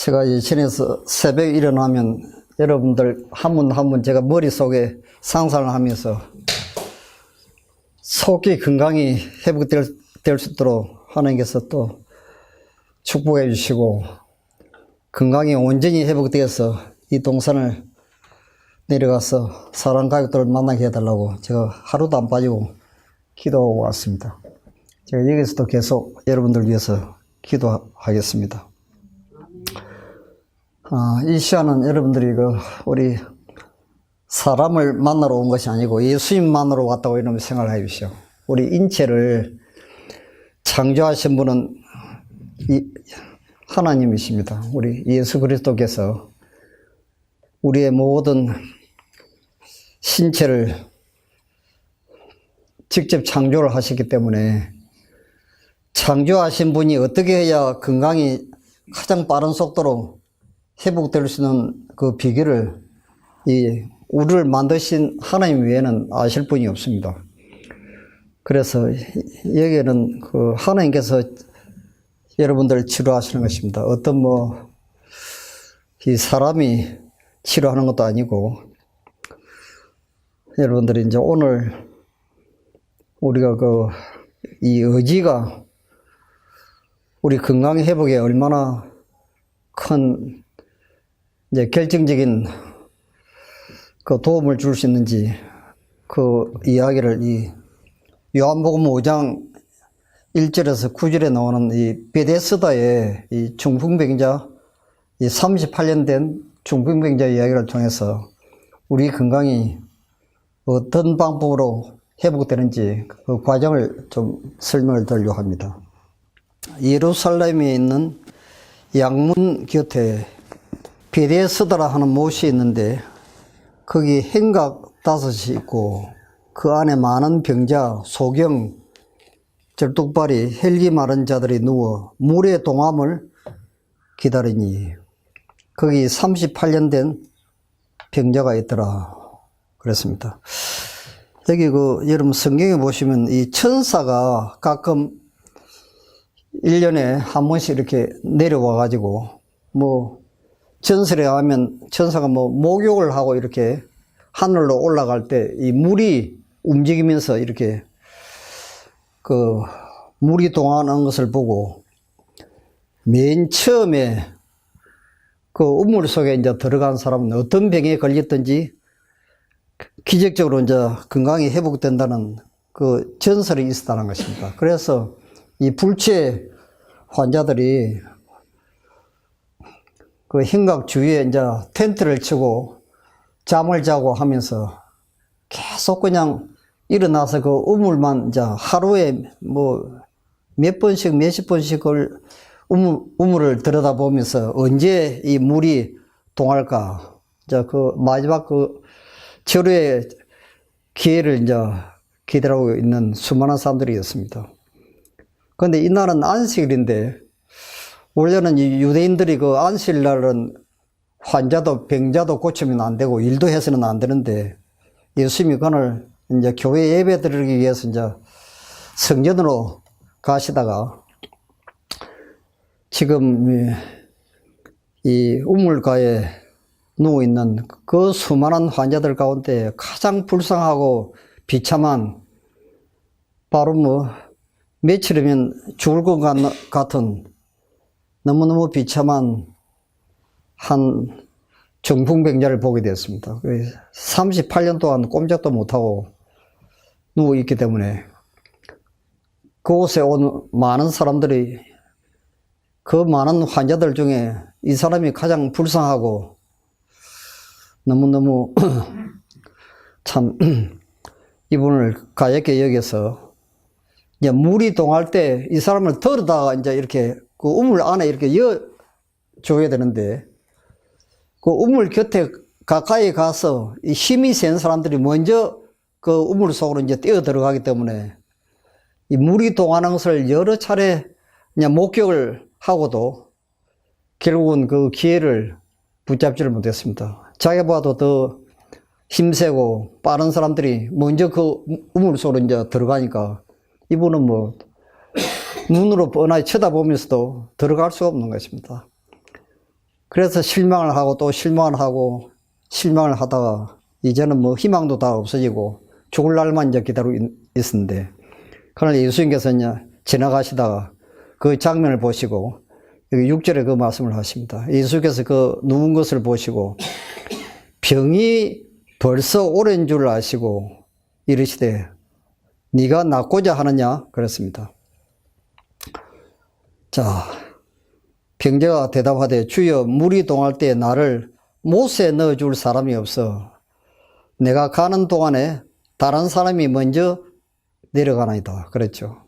제가 예전에서 새벽에 일어나면 여러분들 한 분 한 분 제가 머릿속에 상상을 하면서 속이 건강히 회복될 수 있도록 하나님께서 또 축복해 주시고 건강이 온전히 회복되어서 이 동산을 내려가서 사랑 가족들을 만나게 해달라고 제가 하루도 안 빠지고 기도하고 왔습니다. 제가 여기서도 계속 여러분들 위해서 기도하겠습니다. 이 시간은 여러분들이 우리 사람을 만나러 온 것이 아니고 예수님 만나러 왔다고 이런 생각을 해 주시오. 우리 인체를 창조하신 분은 하나님이십니다. 우리 예수 그리스도께서 우리의 모든 신체를 직접 창조를 하셨기 때문에 창조하신 분이 어떻게 해야 건강이 가장 빠른 속도로 회복될 수 있는 그 비결을 우리를 만드신 하나님 외에는 아실 분이 없습니다. 그래서 여기에는 그 하나님께서 여러분들을 치료하시는 것입니다. 어떤 이 사람이 치료하는 것도 아니고 여러분들이 이제 오늘 우리가 이 의지가 우리 건강 회복에 얼마나 큰 이제 결정적인 그 도움을 줄 수 있는지 그 이야기를 이 요한복음 5장 1절에서 9절에 나오는 이 베데스다의 이 중풍병자, 이 38년 된 중풍병자 이야기를 통해서 우리 건강이 어떤 방법으로 회복되는지 그 과정을 좀 설명을 드리려고 합니다. 예루살렘에 있는 양문 곁에 베데스다라 하는 못이 있는데 거기 행각 5이 있고 그 안에 많은 병자, 소경, 절뚝발이, 헬기 마른 자들이 누워 물의 동함을 기다리니 거기 38년 된 병자가 있더라 그랬습니다. 여기 여러분 성경에 보시면 이 천사가 가끔 1년에 한 번씩 이렇게 내려와 가지고 전설에 하면 천사가 목욕을 하고 이렇게 하늘로 올라갈 때 이 물이 움직이면서 이렇게 물이 동하는 것을 보고 맨 처음에 우물 속에 이제 들어간 사람은 어떤 병에 걸렸든지 기적적으로 이제 건강이 회복된다는 그 전설이 있었다는 것입니다. 그래서 이 불치의 환자들이 그 행각 주위에 이제 텐트를 치고 잠을 자고 하면서 계속 그냥 일어나서 그 우물만 이제 하루에 몇 번씩 몇십 번씩 우물을 들여다보면서 언제 이 물이 동할까. 이제 마지막 절호의 기회를 이제 기다리고 있는 수많은 사람들이었습니다. 그런데 이날은 안식일인데 원래는 유대인들이 안식일날은 환자도 병자도 고치면 안 되고 일도 해서는 안 되는데 예수님이 그날 이제 교회 예배 드리기 위해서 이제 성전으로 가시다가 지금 이 우물가에 누워 있는 그 수많은 환자들 가운데 가장 불쌍하고 비참한 바로 며칠이면 죽을 것 같은 너무너무 비참한 한 중풍병자를 보게 되었습니다. 38년 동안 꼼짝도 못하고 누워있기 때문에 그곳에 온 많은 사람들이 그 많은 환자들 중에 이 사람이 가장 불쌍하고 너무너무 참 이분을 가볍게 여겨서 이제 물이 동할 때 이 사람을 들어다가 이제 이렇게 그 우물 안에 이렇게 줘야 되는데 그 우물 곁에 가까이 가서 이 힘이 센 사람들이 먼저 그 우물 속으로 이제 뛰어 들어가기 때문에 이 물이 동하는 것을 여러 차례 그냥 목격을 하고도 결국은 그 기회를 붙잡지를 못했습니다. 자기보다도 더 힘세고 빠른 사람들이 먼저 그 우물 속으로 이제 들어가니까 이분은 눈으로 뻔하게 쳐다보면서도 들어갈 수가 없는 것입니다. 그래서 실망을 하고 또 실망을 하고 실망을 하다가 이제는 뭐 희망도 다 없어지고 죽을 날만 이제 기다리고 있었는데, 그러나 예수님께서 이제 지나가시다가 그 장면을 보시고 여기 6절에 그 말씀을 하십니다. 예수께서 그 누운 것을 보시고 병이 벌써 오랜 줄 아시고 이르시되 네가 낫고자 하느냐 그랬습니다. 자, 병자가 대답하되 주여 물이 동할 때 나를 못에 넣어줄 사람이 없어 내가 가는 동안에 다른 사람이 먼저 내려가나이다 그랬죠.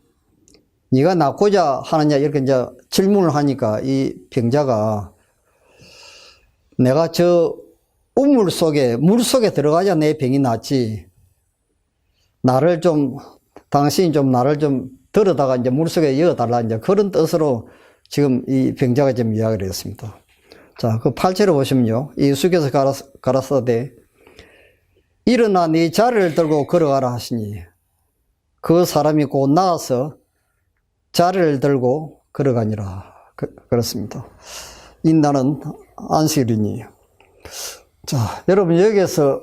네가 낫고자 하느냐 이렇게 이제 질문을 하니까 이 병자가 내가 저 우물 속에 물 속에 들어가야 내 병이 낫지, 나를 좀 당신이 좀 나를 좀 들어다가 이제 물 속에 이어달라 이제 그런 뜻으로 지금 이 병자가 지금 이야기를 했습니다. 자, 그 8절에 보시면요, 예수께서 가라사대 일어나 네 자리를 들고 걸어가라 하시니 그 사람이 곧 나와서 자리를 들고 걸어가니라 그렇습니다. 인나는 안식일이니. 자, 여러분 여기에서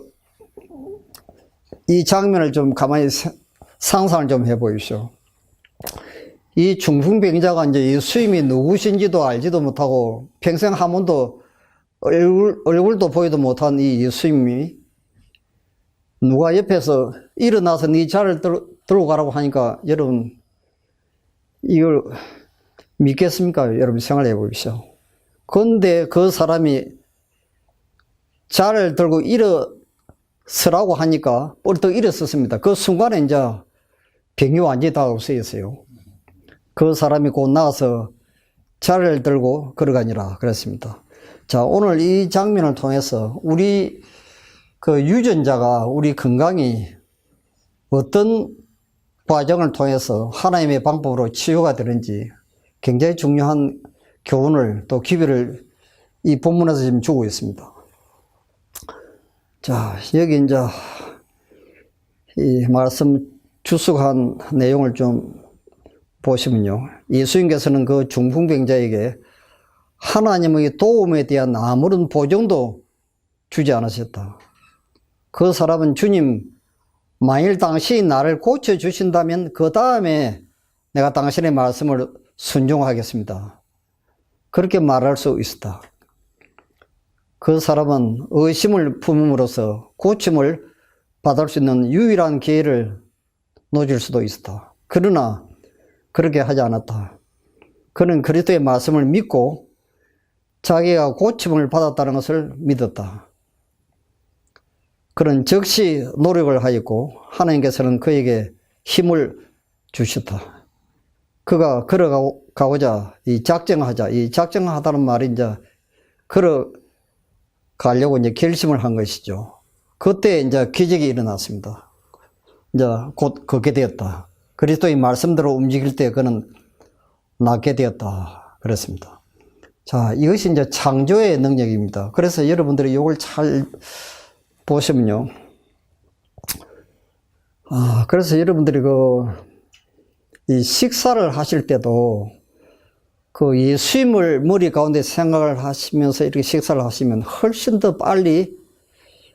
이 장면을 좀 가만히 상상을 좀 해보십시오. 이 중풍병자가 이제 예수님이 누구신지도 알지도 못하고 평생 한 번도 얼굴도 보지도 못한 이 예수님이 누가 옆에서 일어나서 네 자리를 들고 가라고 하니까 여러분 이걸 믿겠습니까? 여러분 생각해 보십시오. 그런데 그 사람이 자리를 들고 일어서라고 하니까 벌떡 일어섰습니다. 그 순간에 이제 병이 완전히 다 없어졌어요. 그 사람이 곧 나와서 자리를 들고 걸어가니라 그랬습니다. 자, 오늘 이 장면을 통해서 우리 그 유전자가 우리 건강이 어떤 과정을 통해서 하나님의 방법으로 치유가 되는지 굉장히 중요한 교훈을 또 기별을 이 본문에서 지금 주고 있습니다. 자, 여기 이제 이 말씀 주석한 내용을 좀 보시면요, 예수님께서는 그 중풍병자에게 하나님의 도움에 대한 아무런 보증도 주지 않으셨다. 그 사람은 주님, 만일 당신이 나를 고쳐주신다면 그 다음에 내가 당신의 말씀을 순종하겠습니다. 그렇게 말할 수 있었다. 그 사람은 의심을 품음으로써 고침을 받을 수 있는 유일한 기회를 놓칠 수도 있었다. 그러나 그렇게 하지 않았다. 그는 그리스도의 말씀을 믿고 자기가 고침을 받았다는 것을 믿었다. 그는 즉시 노력을 하였고 하나님께서는 그에게 힘을 주셨다. 그가 걸어가고자 이 작정하다는 말이 이제 걸어가려고 이제 결심을 한 것이죠. 그때 이제 기적이 일어났습니다. 이제 곧 걷게 되었다. 그리스도의 말씀대로 움직일 때 그는 낫게 되었다 그랬습니다. 자, 이것이 이제 창조의 능력입니다. 그래서 여러분들이 이걸 잘 보시면요, 그래서 여러분들이 이 식사를 하실 때도 그 예수님을 머리 가운데 생각을 하시면서 이렇게 식사를 하시면 훨씬 더 빨리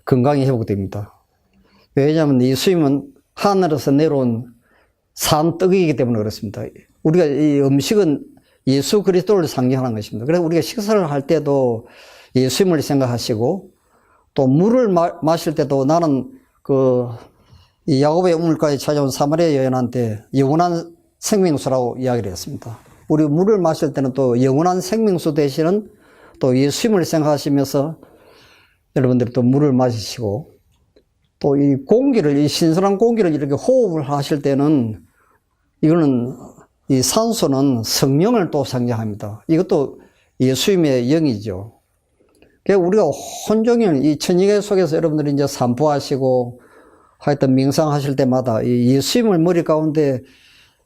건강이 회복됩니다. 왜냐하면 예수님은 하늘에서 내려온 산 떡이기 때문에 그렇습니다. 우리가 이 음식은 예수 그리스도를 상징하는 것입니다. 그래서 우리가 식사를 할 때도 예수님을 생각하시고 또 물을 마실 때도 나는 이 야곱의 우물가에 찾아온 사마리아 여인한테 영원한 생명수라고 이야기를 했습니다. 우리 물을 마실 때는 또 영원한 생명수 되시는 또 예수님을 생각하시면서 여러분들이 또 물을 마시시고 또 이 신선한 공기를 이렇게 호흡을 하실 때는 이거는 이 산소는 성령을 또 상징합니다. 이것도 예수님의 영이죠. 그러니까 우리가 온종일 이 천지계 속에서 여러분들이 이제 산보하시고 하여튼 명상하실 때마다 이 예수님을 머리 가운데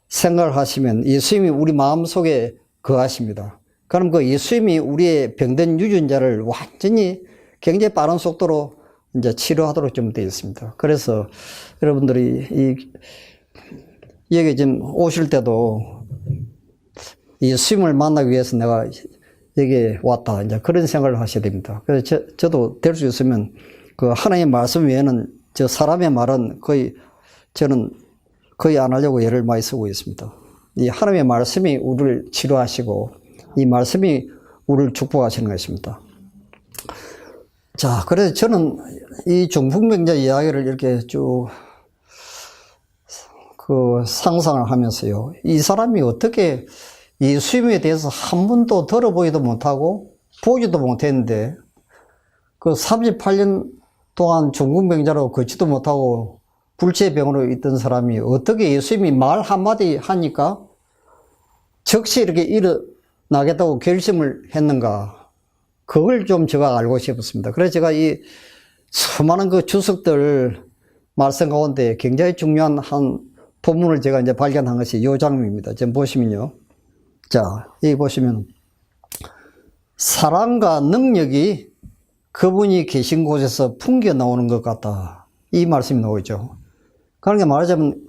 생각을 하시면 예수님이 우리 마음 속에 거하십니다. 그럼 그 예수님이 우리의 병든 유전자를 완전히 굉장히 빠른 속도로 이제 치료하도록 좀 되어 있습니다. 그래서 여러분들이 여기 지금 오실 때도 예수님을 만나기 위해서 내가 여기에 왔다. 이제 그런 생각을 하셔야 됩니다. 그래서 저도 될 수 있으면 그 하나님의 말씀 외에는 저 사람의 말은 저는 거의 안 하려고 애를 많이 쓰고 있습니다. 이 하나님의 말씀이 우리를 치료하시고 이 말씀이 우리를 축복하시는 것입니다. 자, 그래서 저는 이 중풍병자 이야기를 이렇게 쭉 상상을 하면서요. 이 사람이 어떻게 예수님에 대해서 한 번도 들어보지도 못하고 보지도 못했는데 그 38년 동안 중풍병자로 걷지도 못하고 불치병으로 있던 사람이 어떻게 예수님이 말 한마디 하니까 즉시 이렇게 일어나겠다고 결심을 했는가. 그걸 좀 제가 알고 싶었습니다. 그래서 제가 이 수많은 그 주석들 말씀 가운데 굉장히 중요한 한 본문을 제가 이제 발견한 것이 이 장면입니다. 지금 보시면요. 자, 여기 보시면 사랑과 능력이 그분이 계신 곳에서 풍겨 나오는 것 같다. 이 말씀이 나오죠. 그러니까 말하자면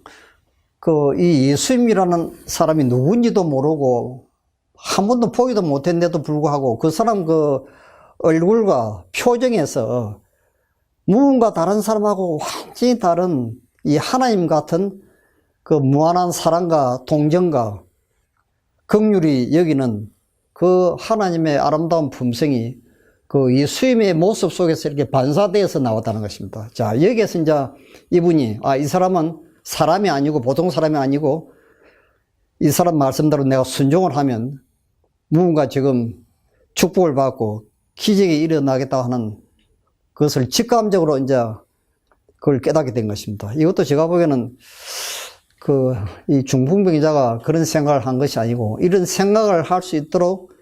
이 예수님이라는 사람이 누군지도 모르고 한 번도 보기도 못했는데도 불구하고 그 사람 얼굴과 표정에서 무언가 다른 사람하고 완전히 다른 이 하나님 같은 그 무한한 사랑과 동정과 긍휼이 여기는 그 하나님의 아름다운 품성이 그 예수님의 모습 속에서 이렇게 반사되어서 나왔다는 것입니다. 자, 여기에서 이제 이분이, 이 사람은 사람이 아니고 보통 사람이 아니고 이 사람 말씀대로 내가 순종을 하면 무언가 지금 축복을 받고 기적이 일어나겠다 하는 그것을 직감적으로 이제 그걸 깨닫게 된 것입니다. 이것도 제가 보기에는 이 중풍병자가 그런 생각을 한 것이 아니고 이런 생각을 할 수 있도록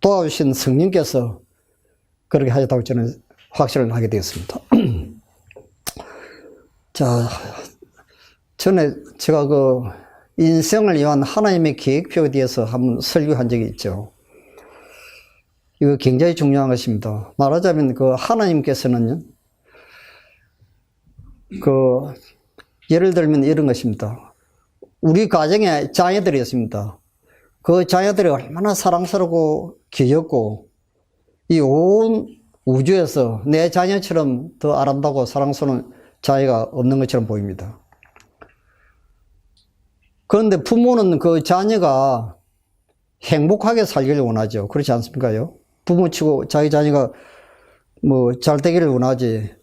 도와주신 성령께서 그렇게 하셨다고 저는 확신을 하게 되었습니다. 자, 전에 제가 인생을 위한 하나님의 계획표에 대해서 한번 설교한 적이 있죠. 이거 굉장히 중요한 것입니다. 말하자면 하나님께서는 예를 들면 이런 것입니다. 우리 가정에 자녀들이 있습니다. 그 자녀들이 얼마나 사랑스럽고 귀엽고 이 온 우주에서 내 자녀처럼 더 아름다고 사랑스러운 자녀가 없는 것처럼 보입니다. 그런데 부모는 그 자녀가 행복하게 살기를 원하죠. 그렇지 않습니까요? 부모치고 자기 자녀가 잘 되기를 원하지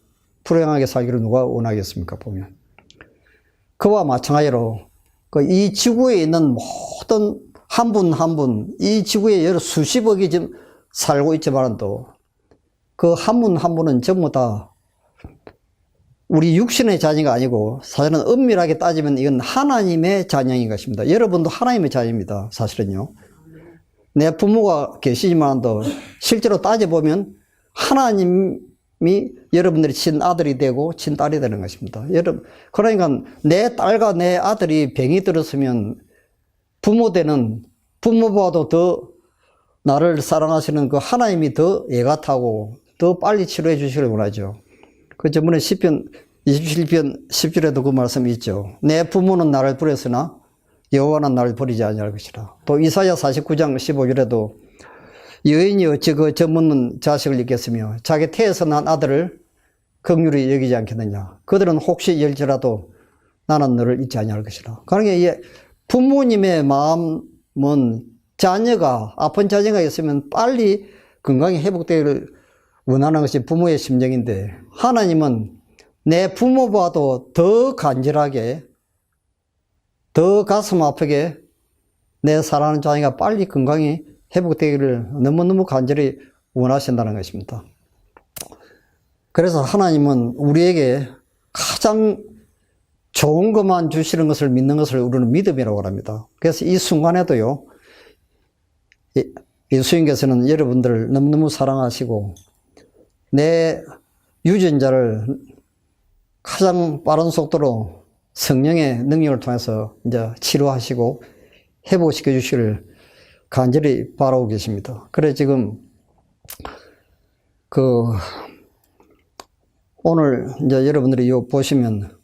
불행하게 살기를 누가 원하겠습니까? 보면. 그와 마찬가지로 이 지구에 있는 모든 한 분 한 분, 이 지구에 여러 수십억이 지금 살고 있지만도 그 한 분 한 분은 전부 다 우리 육신의 자녀가 아니고 사실은 엄밀하게 따지면 이건 하나님의 자녀인 것입니다. 여러분도 하나님의 자녀입니다. 사실은요. 내 부모가 계시지만도 실제로 따져보면 하나님이 여러분들이 친아들이 되고 친딸이 되는 것입니다. 그러니까 내 딸과 내 아들이 병이 들었으면 부모보다도 더 나를 사랑하시는 그 하나님이 더 애가 타고 더 빨리 치료해 주시길 원하죠. 그 저번에 시편 27편 10절에도 그 말씀이 있죠. 내 부모는 나를 버렸으나 여호와는 나를 버리지 아니할 것이라. 또 이사야 49장 15절에도 여인이 어찌 저 묻는 자식을 잊겠으며 자기 태에서 난 아들을 긍휼히 여기지 않겠느냐. 그들은 혹시 열지라도 나는 너를 잊지 아니할 것이라. 그러니까 이 부모님의 마음은 아픈 자녀가 있으면 빨리 건강이 회복되기를 원하는 것이 부모의 심정인데 하나님은 내 부모보다도 더 간절하게 더 가슴 아프게 내 사랑하는 자녀가 빨리 건강히 회복되기를 너무너무 간절히 원하신다는 것입니다. 그래서 하나님은 우리에게 가장 좋은 것만 주시는 것을 믿는 것을 우리는 믿음이라고 합니다. 그래서 이 순간에도요, 예수님께서는 여러분들을 너무너무 사랑하시고 내 유전자를 가장 빠른 속도로 성령의 능력을 통해서 이제 치료하시고 회복시켜 주시기를 간절히 바라고 계십니다. 그래 지금 오늘 이제 여러분들이 요 보시면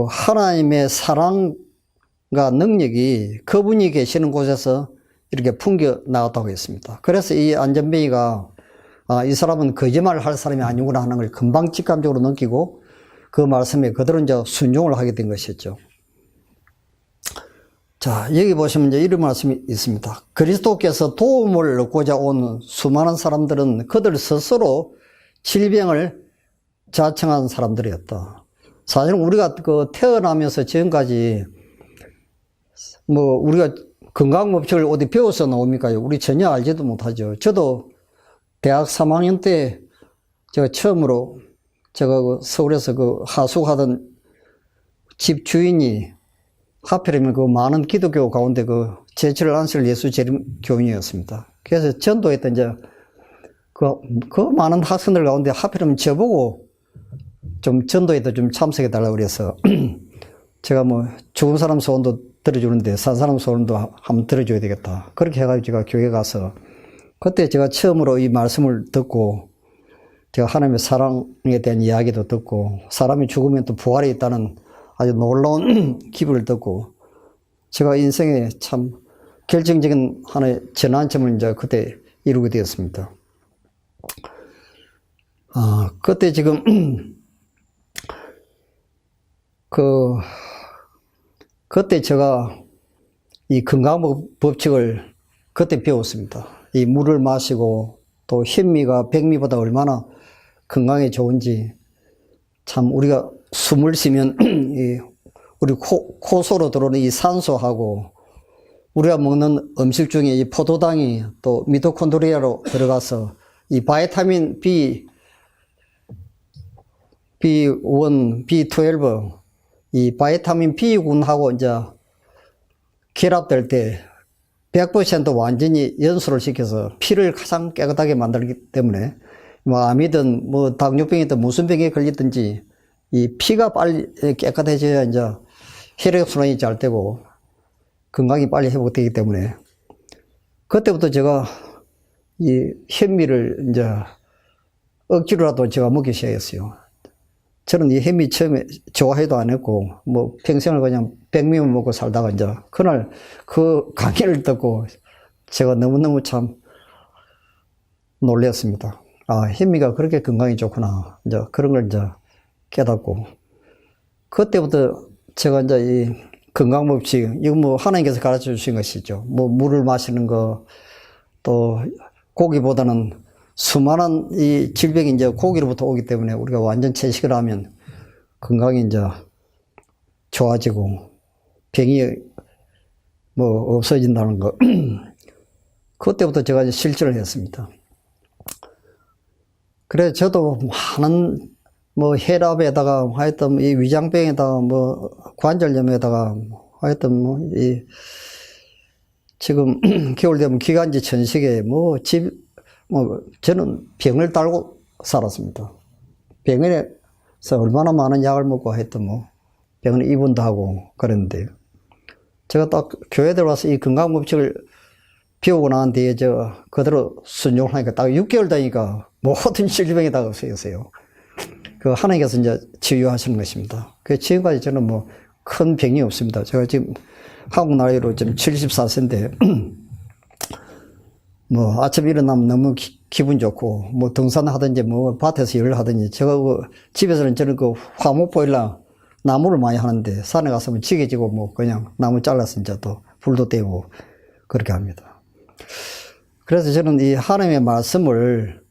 하나님의 사랑과 능력이 그분이 계시는 곳에서 이렇게 풍겨 나갔다고 했습니다. 그래서 이 안전뱅이가 이 사람은 거짓말을 할 사람이 아니구나 하는 걸 금방 직감적으로 느끼고 그 말씀에 그대로 이제 순종을 하게 된 것이죠. 자, 여기 보시면 이제 이런 말씀이 있습니다. 그리스도께서 도움을 얻고자 온 수많은 사람들은 그들 스스로 질병을 자청한 사람들이었다. 사실 우리가 태어나면서 지금까지 우리가 건강법칙을 어디 배워서 나옵니까? 우리 전혀 알지도 못하죠. 저도 대학 3학년 때 제가 처음으로 제가 서울에서 하숙하던 집 주인이 하필이면 많은 기독교 가운데 제칠 안실 예수 재림 교인이었습니다. 그래서 전도했던 그 많은 학생들 가운데 하필이면 저보고 좀 전도에도 좀 참석해 달라고 그래서 제가 죽은 사람 소원도 들어주는데 산 사람 소원도 한번 들어줘야 되겠다. 그렇게 해가지고 제가 교회 가서 그때 제가 처음으로 이 말씀을 듣고 제가 하나님의 사랑에 대한 이야기도 듣고 사람이 죽으면 또 부활이 있다는 아주 놀라운 기분을 듣고 제가 인생에 참 결정적인 하나의 전환점을 이제 그때 이루게 되었습니다. 그때 지금 그때 제가 이 건강법칙을 그때 배웠습니다. 이 물을 마시고 또 현미가 백미보다 얼마나 건강에 좋은지 참 우리가 숨을 쉬면 우리 코소로 들어오는 이 산소하고 우리가 먹는 음식 중에 이 포도당이 또 미토콘드리아로 들어가서 이 바이타민 B, B1, B12 이 바이타민 B군하고 이제 결합될 때 100% 완전히 연소를 시켜서 피를 가장 깨끗하게 만들기 때문에 암이든 당뇨병이든 무슨 병에 걸리든지 이 피가 빨리 깨끗해져야 이제 혈액순환이 잘 되고 건강이 빨리 회복되기 때문에 그때부터 제가 이 현미를 이제 억지로라도 제가 먹기 시작했어요. 저는 이 현미 처음에 좋아해도 안 했고 평생을 그냥 백미만 먹고 살다가 이제 그날 그 강의를 듣고 제가 너무너무 참 놀랐습니다. 현미가 그렇게 건강에 좋구나. 이제 그런 걸 이제 깨닫고 그때부터 제가 이제 이 건강법칙 이거 하나님께서 가르쳐 주신 것이죠. 물을 마시는 거 또 고기보다는 수많은 이 질병이 이제 고기로부터 오기 때문에 우리가 완전 채식을 하면 건강이 이제 좋아지고 병이 없어진다는 거. 그때부터 제가 이제 실천을 했습니다. 그래서 저도 많은 혈압에다가 하여튼 이 위장병에다가 관절염에다가 하여튼 지금 겨울 되면 기관지 천식에 저는 병을 달고 살았습니다. 병원에서 얼마나 많은 약을 먹고 하여튼 병원에 입원도 하고 그랬는데 제가 딱 교회 들어와서 이 건강법칙을 배우고 난 뒤에 그대로 순종을 하니까 딱 6개월 되니까 모든 질병에다가 쓰였어요. 하나님께서 이제 치유하시는 것입니다. 지금까지 저는 큰 병이 없습니다. 제가 지금 한국 나이로 지금 74세인데, 아침에 일어나면 너무 기분 좋고, 등산하든지, 밭에서 일을 하든지, 제가 집에서는 저는 화목보일러 나무를 많이 하는데, 산에 가서는 지게지고, 그냥 나무 잘라서 이제 또 불도 떼고, 그렇게 합니다. 그래서 저는 이 하나님의 말씀을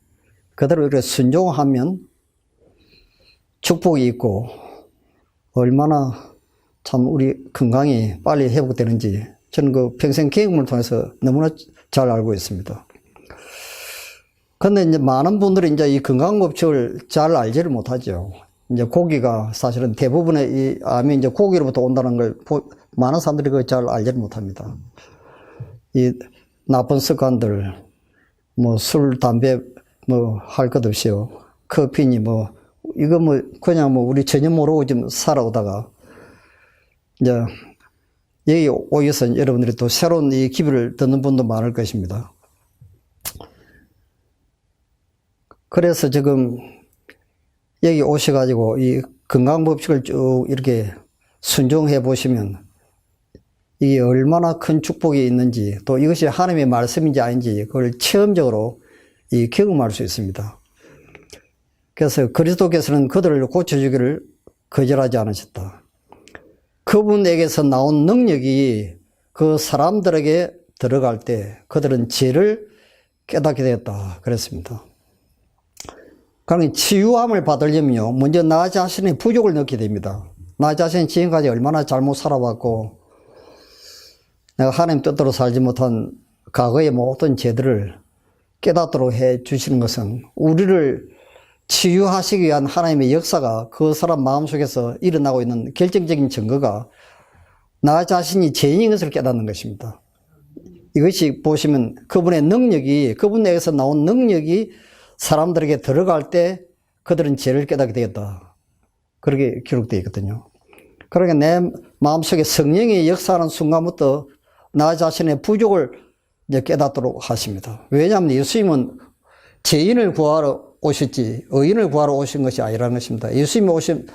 그대로 이렇게 순종하면 축복이 있고, 얼마나 참 우리 건강이 빨리 회복되는지 저는 평생 경험을 통해서 너무나 잘 알고 있습니다. 근데 이제 많은 분들이 이제 이 건강법칙을 잘 알지를 못하죠. 이제 고기가 사실은 대부분의 이 암이 이제 고기로부터 온다는 걸 많은 사람들이 그걸 잘 알지를 못합니다. 이 나쁜 습관들, 술, 담배, 할 것 없이요. 커피니 이거 그냥 우리 전혀 모르고 좀 살아오다가 이제 여기 오셔서 여러분들이 또 새로운 이 기별을 듣는 분도 많을 것입니다. 그래서 지금 여기 오셔가지고 이 건강법칙을 쭉 이렇게 순종해 보시면 이게 얼마나 큰 축복이 있는지, 또 이것이 하나님의 말씀인지 아닌지 그걸 체험적으로 경험할 수 있습니다. 그래서 그리스도께서는 그들을 고쳐주기를 거절하지 않으셨다. 그분에게서 나온 능력이 그 사람들에게 들어갈 때 그들은 죄를 깨닫게 되었다 그랬습니다. 그러니 치유함을 받으려면요, 먼저 나 자신의 부족을 느끼게 됩니다. 나 자신이 지금까지 얼마나 잘못 살아왔고 내가 하나님 뜻대로 살지 못한 과거의 모든 죄들을 깨닫도록 해 주시는 것은 우리를 치유하시기 위한 하나님의 역사가 그 사람 마음속에서 일어나고 있는 결정적인 증거가 나 자신이 죄인인 것을 깨닫는 것입니다. 이것이 보시면 그분의 능력이, 그분에게서 나온 능력이 사람들에게 들어갈 때 그들은 죄를 깨닫게 되었다. 그렇게 기록되어 있거든요. 그러니까 내 마음속에 성령이 역사하는 순간부터 나 자신의 부족을 이제 깨닫도록 하십니다. 왜냐하면 예수님은 죄인을 구하러 오셨지 의인을 구하러 오신 것이 아니라는 것입니다. 예수님이 오신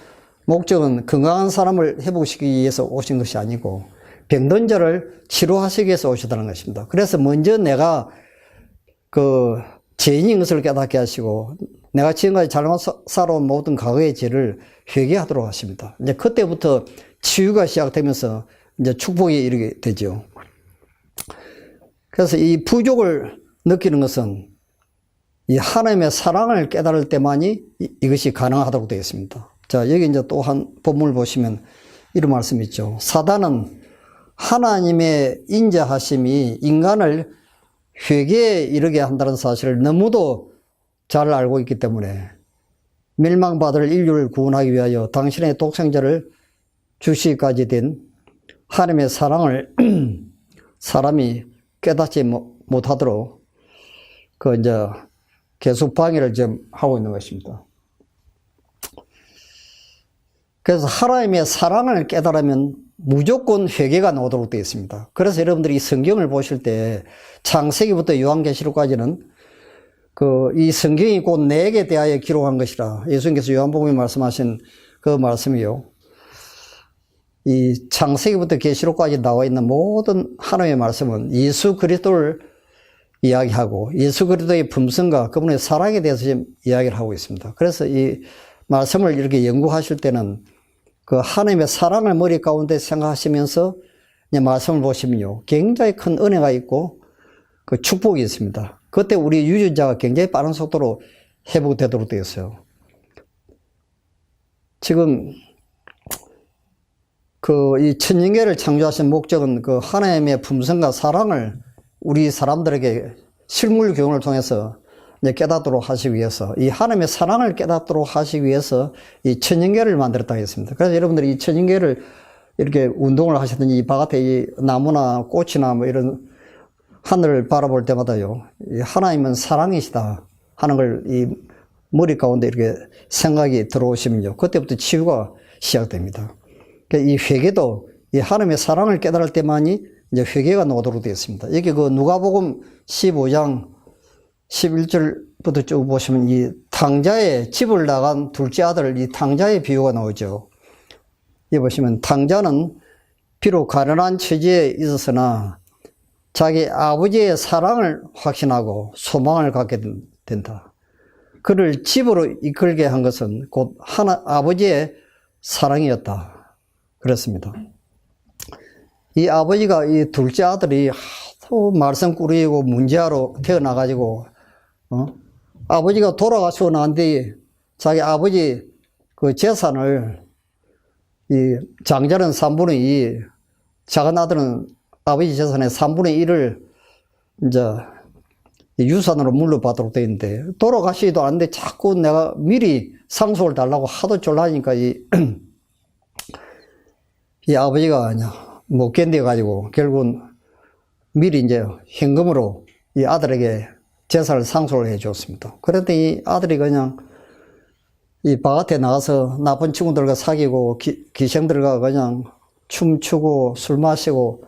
목적은 건강한 사람을 회복시키기 위해서 오신 것이 아니고 병든 자를 치료하시기 위해서 오셨다는 것입니다. 그래서 먼저 내가 그 죄인인 것을 깨닫게 하시고 내가 지금까지 잘못 살아온 모든 과거의 죄를 회개하도록 하십니다. 이제 그때부터 치유가 시작되면서 이제 축복이 이르게 되죠. 그래서 이 부족을 느끼는 것은 이 하나님의 사랑을 깨달을 때만이 이것이 가능하다고 되어 있습니다. 자, 여기 이제 또 한 본문을 보시면 이런 말씀이 있죠. 사단은 하나님의 인자하심이 인간을 회개에 이르게 한다는 사실을 너무도 잘 알고 있기 때문에 멸망받을 인류를 구원하기 위하여 당신의 독생자를 주시기까지 된 하나님의 사랑을 사람이 깨닫지 못하도록 이제 계속 방해를 좀 하고 있는 것입니다. 그래서 하나님의 사랑을 깨달으면 무조건 회개가 나오도록 되어 있습니다. 그래서 여러분들이 성경을 보실 때 창세기부터 요한계시록까지는 이 성경이 곧 내게 대하여 기록한 것이라 예수님께서 요한복음에 말씀하신 그 말씀이요. 이 창세기부터 계시록까지 나와 있는 모든 하나님의 말씀은 예수 그리스도를 이야기하고 예수 그리스도의 품성과 그분의 사랑에 대해서 지금 이야기를 하고 있습니다. 그래서 이 말씀을 이렇게 연구하실 때는 그 하나님의 사랑을 머리 가운데 생각하시면서 이제 말씀을 보시면요, 굉장히 큰 은혜가 있고 그 축복이 있습니다. 그때 우리 유전자가 굉장히 빠른 속도로 회복되도록 되어 있어요. 지금 이 천년계를 창조하신 목적은 그 하나님의 품성과 사랑을 우리 사람들에게 실물 교훈을 통해서 이제 깨닫도록 하시기 위해서, 이 하나님의 사랑을 깨닫도록 하시기 위해서 이 천년계를 만들었다고 했습니다. 그래서 여러분들이 이 천년계를 이렇게 운동을 하시든지 이 바깥에 이 나무나 꽃이나 뭐 이런 하늘을 바라볼 때마다요, 이 하나님은 사랑이시다 하는 걸 이 머리 가운데 이렇게 생각이 들어오시면요, 그때부터 치유가 시작됩니다. 이 회개도 이 하나님의 사랑을 깨달을 때만이 이제 회개가 나오도록 되어 있습니다. 여기 그 누가복음 15장 11절부터 쭉 보시면 이 탕자의 집을 나간 둘째 아들, 이 탕자의 비유가 나오죠. 여기 보시면 탕자는 비록 가난한 처지에 있었으나 자기 아버지의 사랑을 확신하고 소망을 갖게 된다. 그를 집으로 이끌게 한 것은 곧 아버지의 사랑이었다. 그렇습니다. 이 아버지가 이 둘째 아들이 하도 말썽꾸러기고 문제아로 태어나가지고, 아버지가 돌아가시고 난 뒤에 자기 아버지 그 재산을 이 장자는 3분의 2, 작은 아들은 아버지 재산의 3분의 1을 이제 유산으로 물려받도록 되어 있는데, 돌아가시지도 않는데 자꾸 내가 미리 상속을 달라고 하도 졸라니까 이 아버지가 못 견뎌가지고 결국은 미리 이제 현금으로 이 아들에게 재산을 상속을 해 줬습니다. 그랬더니 이 아들이 그냥 이 바깥에 나가서 나쁜 친구들과 사귀고 기생들과 그냥 춤추고 술 마시고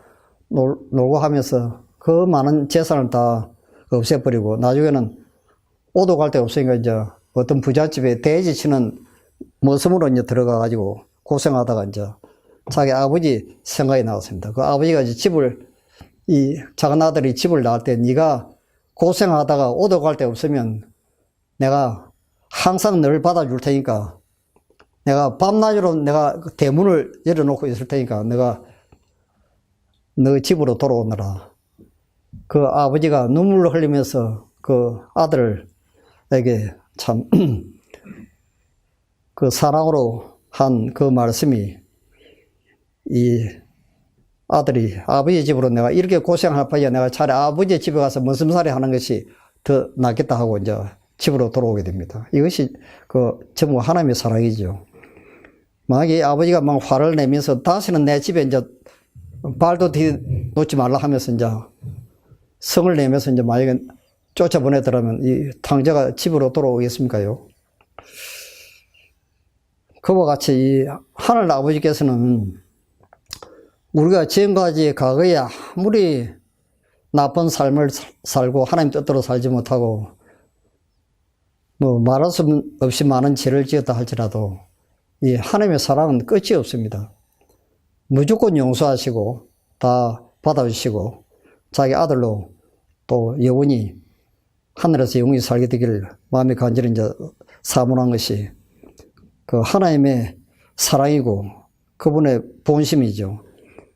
놀고 하면서 그 많은 재산을 다 없애버리고 나중에는 오도 갈 데 없으니까 이제 어떤 부잣집에 돼지 치는 머슴으로 이제 들어가가지고 고생하다가 이제 자기 아버지 생각이 나왔습니다. 그 아버지가 이제 이 작은 아들이 집을 나갈 때 네가 고생하다가 오도 갈 데 없으면 내가 항상 널 받아줄 테니까 내가 밤낮으로 내가 대문을 열어놓고 있을 테니까 내가 너 집으로 돌아오너라. 그 아버지가 눈물을 흘리면서 그 아들에게 참 그 사랑으로 한 그 말씀이 이 아들이 아버지 집으로 내가 이렇게 고생할 바에 내가 차라리 아버지 집에 가서 머슴살이 하는 것이 더 낫겠다 하고 이제 집으로 돌아오게 됩니다. 이것이 전부 하나님의 사랑이죠. 만약에 아버지가 막 화를 내면서 다시는 내 집에 이제 발도 뒤놓지 말라 하면서 이제 성을 내면서 이제 만약에 쫓아보내더라면 이 탕자가 집으로 돌아오겠습니까요? 그와 같이 이 하늘 아버지께서는 우리가 지금까지 과거에 아무리 나쁜 삶을 살고 하나님 뜻대로 살지 못하고 뭐 말할 수 없이 많은 죄를 지었다 할지라도 이 하나님의 사랑은 끝이 없습니다. 무조건 용서하시고 다 받아주시고 자기 아들로 또 영원히 하늘에서 영원히 살게 되기를 마음에 간절히 이제 사모한 것이 그 하나님의 사랑이고 그분의 본심이죠.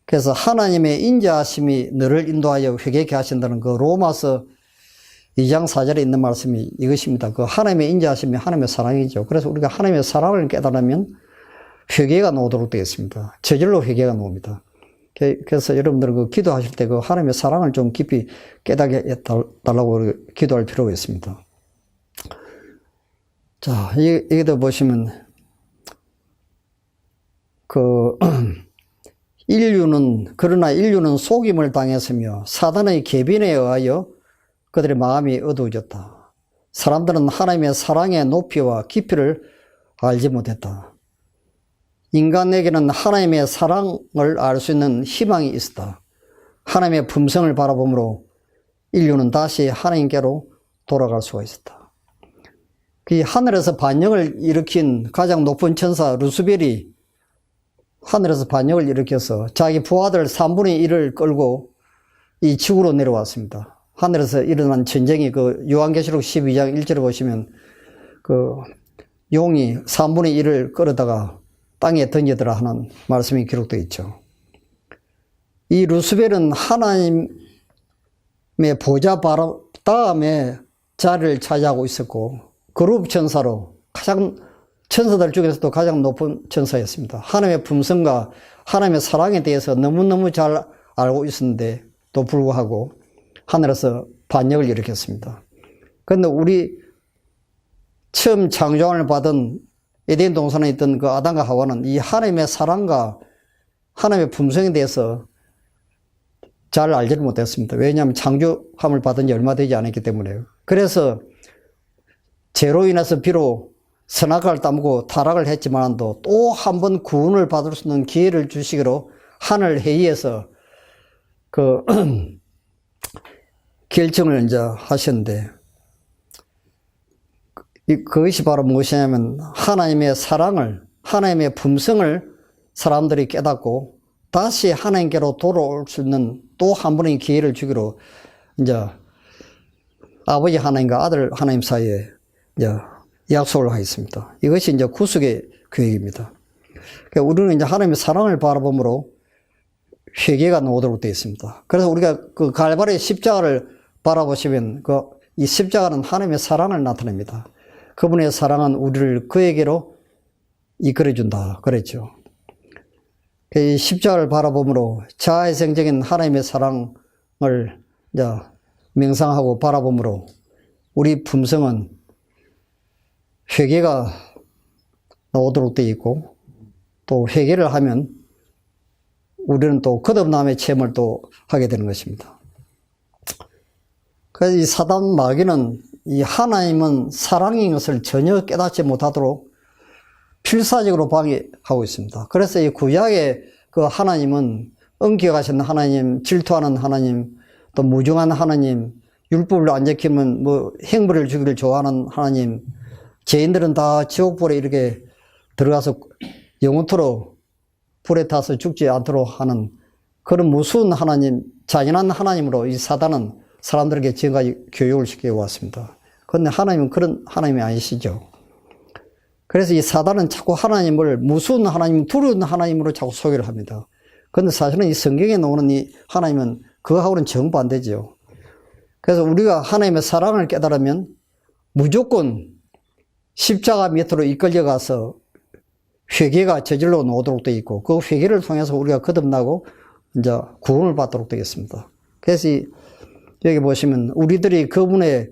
그래서 하나님의 인자하심이 너를 인도하여 회개케 하신다는 그 로마서 2장 4절에 있는 말씀이 이것입니다. 그 하나님의 인자하심이 하나님의 사랑이죠. 그래서 우리가 하나님의 사랑을 깨달으면 회개가 나오도록 되어 있습니다. 저절로 회개가 나옵니다. 그래서 여러분들은 그 기도하실 때 그 하나님의 사랑을 좀 깊이 깨닫게 달라고 기도할 필요가 있습니다. 자, 여기도 보시면 그러나 인류는 속임을 당했으며 사단의 계빈에 의하여 그들의 마음이 어두워졌다. 사람들은 하나님의 사랑의 높이와 깊이를 알지 못했다. 인간에게는 하나님의 사랑을 알 수 있는 희망이 있었다. 하나님의 품성을 바라보므로 인류는 다시 하나님께로 돌아갈 수가 있었다. 그 하늘에서 반역을 일으킨 가장 높은 천사 루스벨이 하늘에서 반역을 일으켜서 자기 부하들 3분의 1을 끌고 이 지구로 내려왔습니다. 하늘에서 일어난 전쟁이 그 요한계시록 12장 1절에 보시면 그 용이 3분의 1을 끌어다가 땅에 던지더라 하는 말씀이 기록되어 있죠. 이 루스벨은 하나님의 보좌 바로 다음에 자리를 차지하고 있었고 그룹 천사로 천사들 중에서도 가장 높은 천사였습니다. 하나님의 품성과 하나님의 사랑에 대해서 너무너무 잘 알고 있었는데도 불구하고 하늘에서 반역을 일으켰습니다. 그런데 우리 처음 창조함을 받은 에덴 동산에 있던 그 아담과 하와는 이 하나님의 사랑과 하나님의 품성에 대해서 잘 알지를 못했습니다. 왜냐하면 창조함을 받은 지 얼마 되지 않았기 때문에요. 그래서 죄로 인해서 비록 선악을 따먹고 타락을 했지만도 또 한 번 구원을 받을 수 있는 기회를 주시기로 하늘 회의에서 결정을 이제 하셨는데 그것이 바로 무엇이냐면 하나님의 사랑을, 하나님의 품성을 사람들이 깨닫고 다시 하나님께로 돌아올 수 있는 또 한 번의 기회를 주기로 이제 아버지 하나님과 아들 하나님 사이에 이제 약속을 하겠습니다. 이것이 이제 구속의 계획입니다. 그러니까 우리는 이제 하나님의 사랑을 바라보므로 회개가 나오도록 되어 있습니다. 그래서 우리가 그 갈바리 십자가를 바라보시면 이 십자가는 하나님의 사랑을 나타냅니다. 그분의 사랑은 우리를 그에게로 이끌어준다 그랬죠. 이 십자가를 바라보므로 자애생적인 하나님의 사랑을 이제 명상하고 바라보므로 우리 품성은 회개가 나오도록 되어 있고 또 회개를 하면 우리는 또 거듭남의 체험을 또 하게 되는 것입니다. 그래서 이 사단 마귀는 이 하나님은 사랑인 것을 전혀 깨닫지 못하도록 필사적으로 방해하고 있습니다. 그래서 이 구약의 그 하나님은 엄격하신 하나님, 질투하는 하나님, 또 무정한 하나님, 율법을 안 지키면 뭐 행벌을 주기를 좋아하는 하나님, 죄인들은 다 지옥불에 이렇게 들어가서 영원토록 불에 타서 죽지 않도록 하는 그런 무서운 하나님, 잔인한 하나님으로 이 사단은 사람들에게 지금까지 교육을 시켜왔습니다. 그런데 하나님은 그런 하나님이 아니시죠. 그래서 이 사단은 자꾸 하나님을 무서운 하나님, 두려운 하나님으로 자꾸 소개를 합니다. 그런데 사실은 이 성경에 나오는 이 하나님은 그거하고는 정반대죠. 그래서 우리가 하나님의 사랑을 깨달으면 무조건 십자가 밑으로 이끌려가서 회개가 저질러 오도록 되어 있고, 그 회개를 통해서 우리가 거듭나고 이제 구원을 받도록 되겠습니다. 그래서 여기 보시면 우리들이 그분의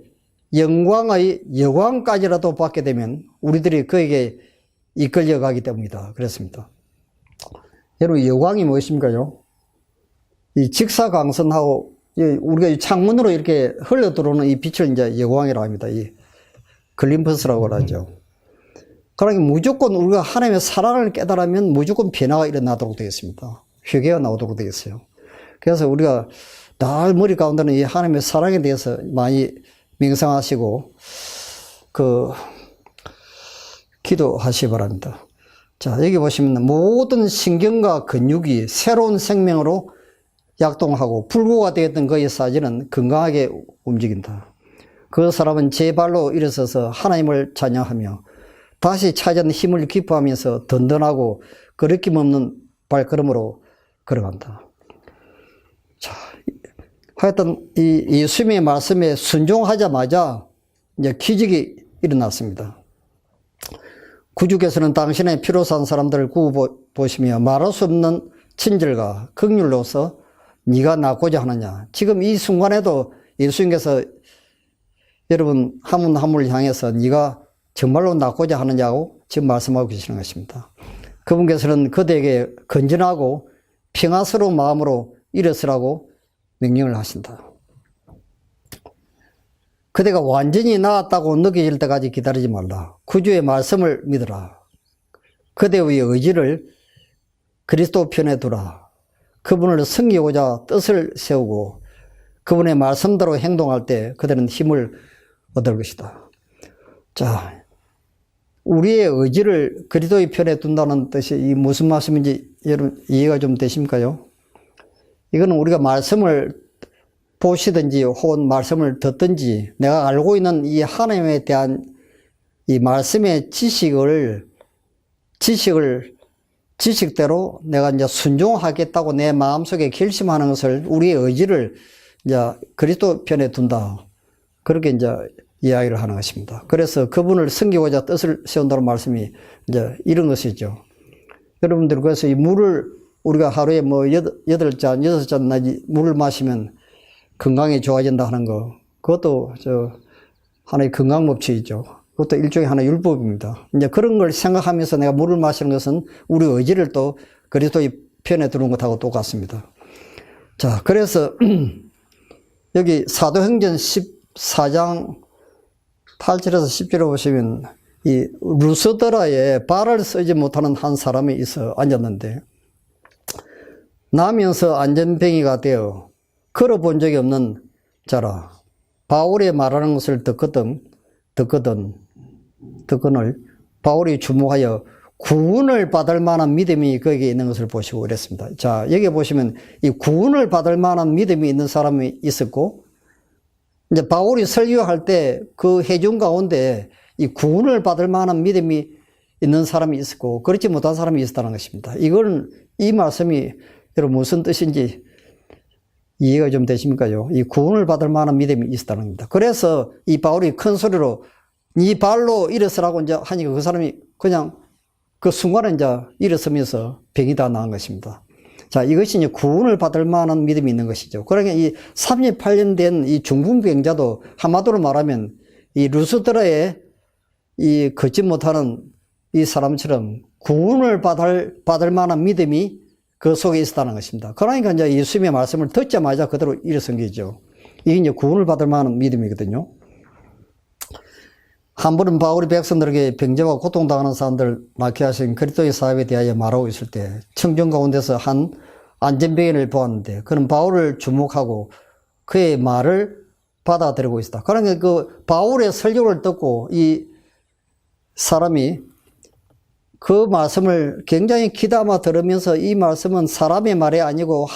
영광의 여광까지라도 받게 되면 우리들이 그에게 이끌려가기 때문이다. 그랬습니다. 여러분, 여광이 무엇입니까요? 이 직사광선하고 우리가 창문으로 이렇게 흘러 들어오는 이 빛을 이제 여광이라고 합니다. 이 글림퍼스라고 하죠. 그러니까 무조건 우리가 하나님의 사랑을 깨달으면 무조건 변화가 일어나도록 되겠습니다. 회개가 나오도록 되겠어요. 그래서 우리가 날 머리 가운데는 이 하나님의 사랑에 대해서 많이 명상하시고 기도하시기 바랍니다. 자, 여기 보시면 모든 신경과 근육이 새로운 생명으로 약동하고 불구가 되었던 그의 사지는 건강하게 움직인다. 그 사람은 제 발로 일어서서 하나님을 찬양하며 다시 찾은 힘을 기뻐하면서 든든하고 거리낌 없는 발걸음으로 걸어간다. 자, 하여튼 이 예수님의 말씀에 순종하자마자 이제 기적이 일어났습니다. 구주께서는 당신의 피로 산 사람들을 구워보시며 말할 수 없는 친절과 긍휼로서 네가 낫고자 하느냐. 지금 이 순간에도 예수님께서 여러분 한 분 한 분을 향해서 네가 정말로 낫고자 하느냐고 지금 말씀하고 계시는 것입니다. 그분께서는 그대에게 건전하고 평안스러운 마음으로 일어서라고 명령을 하신다. 그대가 완전히 나았다고 느껴질 때까지 기다리지 말라. 구주의 말씀을 믿으라. 그대의 의지를 그리스도 편에 두라. 그분을 섬기고자 뜻을 세우고 그분의 말씀대로 행동할 때 그대는 힘을 얻을 것이다. 자, 우리의 의지를 그리스도의 편에 둔다는 뜻이 이 무슨 말씀인지 여러분 이해가 좀 되십니까요? 이거는 우리가 말씀을 보시든지 혹은 말씀을 듣든지 내가 알고 있는 이 하나님에 대한 이 말씀의 지식대로 내가 이제 순종하겠다고 내 마음속에 결심하는 것을 우리의 의지를 이제 그리스도 편에 둔다. 그렇게 이제 이야기를 하는 것입니다. 그래서 그분을 섬기고자 뜻을 세운다는 말씀이 이제 이런 것이죠. 여러분들 그래서 이 물을 우리가 하루에 뭐 8잔, 6잔 나지 물을 마시면 건강이 좋아진다 하는 거, 그것도 하나의 건강 법칙이죠. 그것도 일종의 하나의 율법입니다. 이제 그런 걸 생각하면서 내가 물을 마시는 것은 우리 의지를 또 그리스도의 편에 두는 것하고 똑같습니다. 자, 그래서 여기 사도행전 14장 8절에서 10절에 보시면 이 루스드라에 발을 쓰지 못하는 한 사람이 있어 앉았는데 나면서 안전뱅이가 되어 걸어본 적이 없는 자라. 바울이 말하는 것을 듣거늘 바울이 주목하여 구원을 받을 만한 믿음이 그에게 있는 것을 보시고 그랬습니다. 자, 여기 보시면 이 구원을 받을 만한 믿음이 있는 사람이 있었고 이제 바울이 설교할 때 그 회중 가운데 이 구원을 받을 만한 믿음이 있는 사람이 있었고 그렇지 못한 사람이 있었다는 것입니다. 이 말씀이 여러분 무슨 뜻인지 이해가 좀 되십니까요? 이 구원을 받을 만한 믿음이 있었다는 겁니다. 그래서 이 바울이 큰 소리로 네 발로 일어서라고 이제 하니까 그 사람이 그냥 그 순간에 이제 일어서면서 병이 다 나은 것입니다. 자, 이것이 이제 구원을 받을 만한 믿음이 있는 것이죠. 그러니까 이 38년 된 이 중풍병자도 한마디로 말하면 이 루스드라에 이 걷지 못하는 이 사람처럼 구원을 받을 만한 믿음이 그 속에 있었다는 것입니다. 그러니까 이제 예수님의 말씀을 듣자마자 그대로 일어선 거죠. 이게 이제 구원을 받을 만한 믿음이거든요. 한 번은 바울이 백성들에게 병자와 고통당하는 사람들 낳게 하신 그리스도의 사업에 대하여 말하고 있을 때 청중 가운데서 한 안전병인을 보았는데 그는 바울을 주목하고 그의 말을 받아들이고 있었다. 그러니까 그 바울의 설교를 듣고 이 사람이 그 말씀을 굉장히 귀담아 들으면서 이 말씀은 사람의 말이 아니고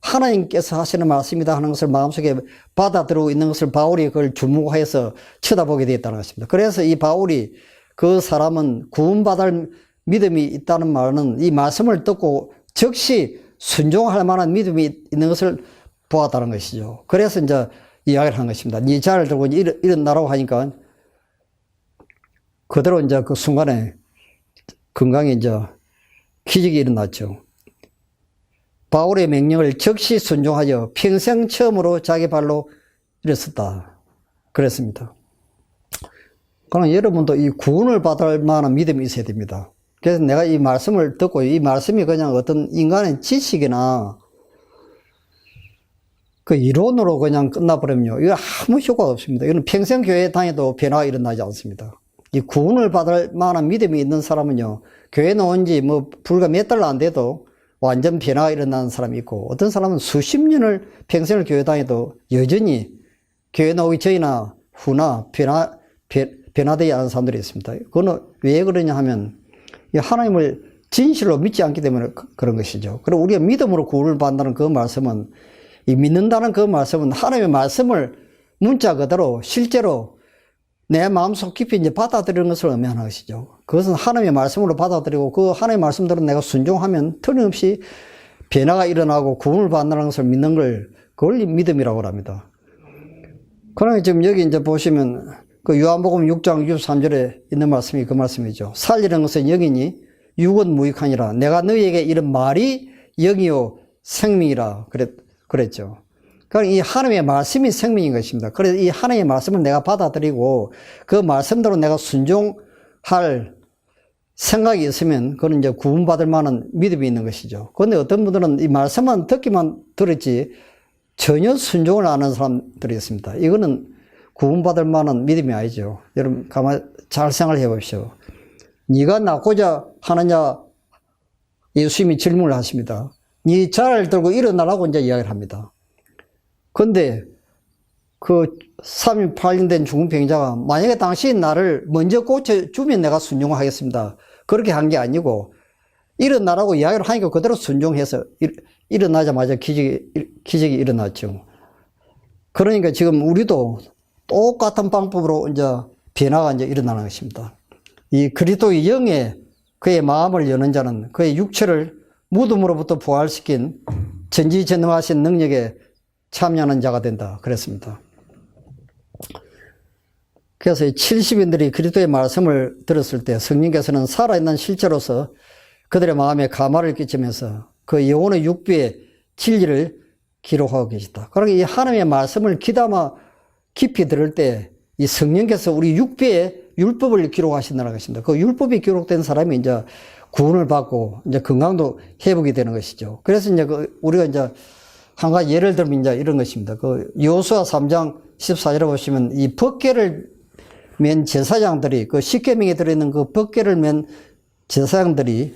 하나님께서 하시는 말씀이다 하는 것을 마음속에 받아들이고 있는 것을 바울이 그걸 주목해서 쳐다보게 되었다는 것입니다. 그래서 이 바울이 그 사람은 구원받을 믿음이 있다는 말은 이 말씀을 듣고 즉시 순종할 만한 믿음이 있는 것을 보았다는 것이죠. 그래서 이제 이야기를 한 것입니다. 네 자를 들고 일어나라고 하니까 그대로 이제 그 순간에 건강에 이제 기적이 일어났죠. 바울의 명령을 즉시 순종하여 평생 처음으로 자기 발로 일어섰다. 그랬습니다. 그럼 여러분도 이 구원을 받을 만한 믿음이 있어야 됩니다. 그래서 내가 이 말씀을 듣고 이 말씀이 그냥 어떤 인간의 지식이나 그 이론으로 그냥 끝나버리면요. 이거 아무 효과가 없습니다. 이건 평생 교회 다녀도 변화가 일어나지 않습니다. 이 구원을 받을 만한 믿음이 있는 사람은요, 교회 나온 지 뭐 불과 몇 달 안 돼도 완전 변화가 일어나는 사람이 있고, 어떤 사람은 수십 년을 평생을 교회 다녀도 여전히 교회 나오기 전이나 후나 변화되지 않은 사람들이 있습니다. 그거는 왜 그러냐 하면, 하나님을 진실로 믿지 않기 때문에 그런 것이죠. 그리고 우리가 믿음으로 구원을 받는다는 그 말씀은, 이 믿는다는 그 말씀은 하나님의 말씀을 문자 그대로 실제로 내 마음속 깊이 이제 받아들이는 것을 의미하는 것이죠. 그것은 하나님의 말씀으로 받아들이고 그 하나님의 말씀대로 내가 순종하면 틀림없이 변화가 일어나고 구원을 받는다는 것을 믿는 걸 그걸 믿음이라고 합니다. 그러나 지금 여기 이제 보시면 그 요한복음 6장 63절에 있는 말씀이 그 말씀이죠. 살리는 것은 영이니 육은 무익하니라. 내가 너희에게 이런 말이 영이요 생명이라 그랬죠. 그러니까 이 하나님의 말씀이 생명인 것입니다. 그래서 이 하나님의 말씀을 내가 받아들이고 그 말씀대로 내가 순종할 생각이 있으면 그건 이제 구원받을 만한 믿음이 있는 것이죠. 그런데 어떤 분들은 이 말씀만 듣기만 들었지 전혀 순종을 안 하는 사람들이 있습니다. 이거는 구원받을 만한 믿음이 아니죠. 여러분 가만히 잘 생각해 보십시오. 네가 낫고자 하느냐 예수님이 질문을 하십니다. 네 자를 들고 일어나라고 이제 이야기를 합니다. 근데 그 38년 된 죽은 병자가 만약에 당신이 나를 먼저 고쳐주면 내가 순종하겠습니다. 그렇게 한 게 아니고 일어나라고 이야기를 하니까 그대로 순종해서 일어나자마자 기적이 일어났죠. 그러니까 지금 우리도 똑같은 방법으로 이제 변화가 이제 일어나는 것입니다. 이 그리스도의 영에 그의 마음을 여는 자는 그의 육체를 무덤으로부터 부활시킨 전지전능하신 능력에 참여하는 자가 된다. 그랬습니다. 그래서 70인들이 그리스도의 말씀을 들었을 때 성령께서는 살아있는 실체로서 그들의 마음에 감화를 끼치면서 그 영혼의 육비의 진리를 기록하고 계시다. 그러니까 이 하나님의 말씀을 귀담아 깊이 들을 때 이 성령께서 우리 육비의 율법을 기록하신다는 것입니다. 그 율법이 기록된 사람이 이제 구원을 받고 이제 건강도 회복이 되는 것이죠. 그래서 이제 우리가 이제 한 가지 예를 들면 이제 이런 것입니다. 그 여호수아 3장 14절에 보시면 이 법궤를 맨 제사장들이 그 십계명에 들어있는 그 법궤를 맨 제사장들이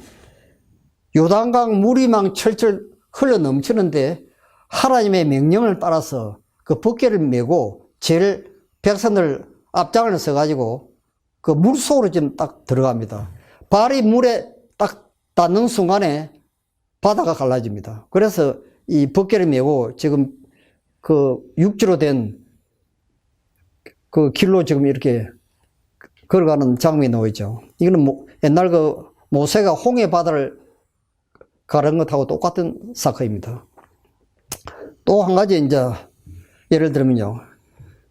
요단강 물이 막 철철 흘러 넘치는데 하나님의 명령을 따라서 그 법궤를 메고 제일 백성들 앞장을 서가지고 그 물속으로 지금 딱 들어갑니다. 발이 물에 딱 닿는 순간에 바다가 갈라집니다. 그래서 이 법궤를 메고 지금 그 육지로 된 그 길로 지금 이렇게 걸어가는 장면이 나오죠. 이거는 옛날 그 모세가 홍해 바다를 가는 것하고 똑같은 사건입니다. 또 한 가지 이제 예를 들면요.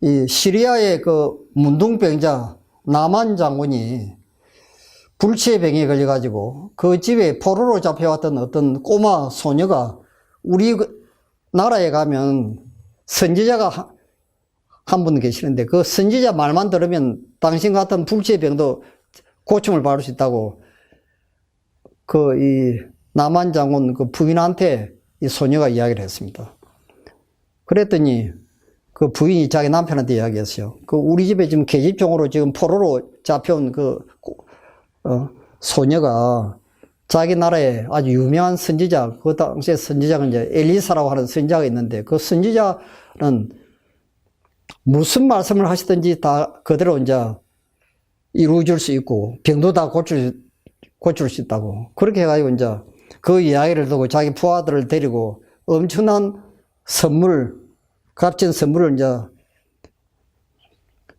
이 시리아의 그 문둥병자 나만 장군이 불치의 병에 걸려가지고 그 집에 포로로 잡혀왔던 어떤 꼬마 소녀가 우리 나라에 가면 선지자가 한 분 계시는데 그 선지자 말만 들으면 당신 같은 불치의 병도 고침을 받을 수 있다고 그 이 나만 장군 그 부인한테 이 소녀가 이야기를 했습니다. 그랬더니 그 부인이 자기 남편한테 이야기했어요. 그 우리 집에 지금 계집종으로 지금 포로로 잡혀온 소녀가 자기 나라에 아주 유명한 선지자, 그 당시에 선지자가 이제 엘리사라고 하는 선지자가 있는데 그 선지자는 무슨 말씀을 하시든지 다 그대로 이제 이루어질 수 있고 병도 다 고칠 고칠 수 있다고. 그렇게 해가지고 이제 그 이야기를 두고 자기 부하들을 데리고 엄청난 선물, 값진 선물을 이제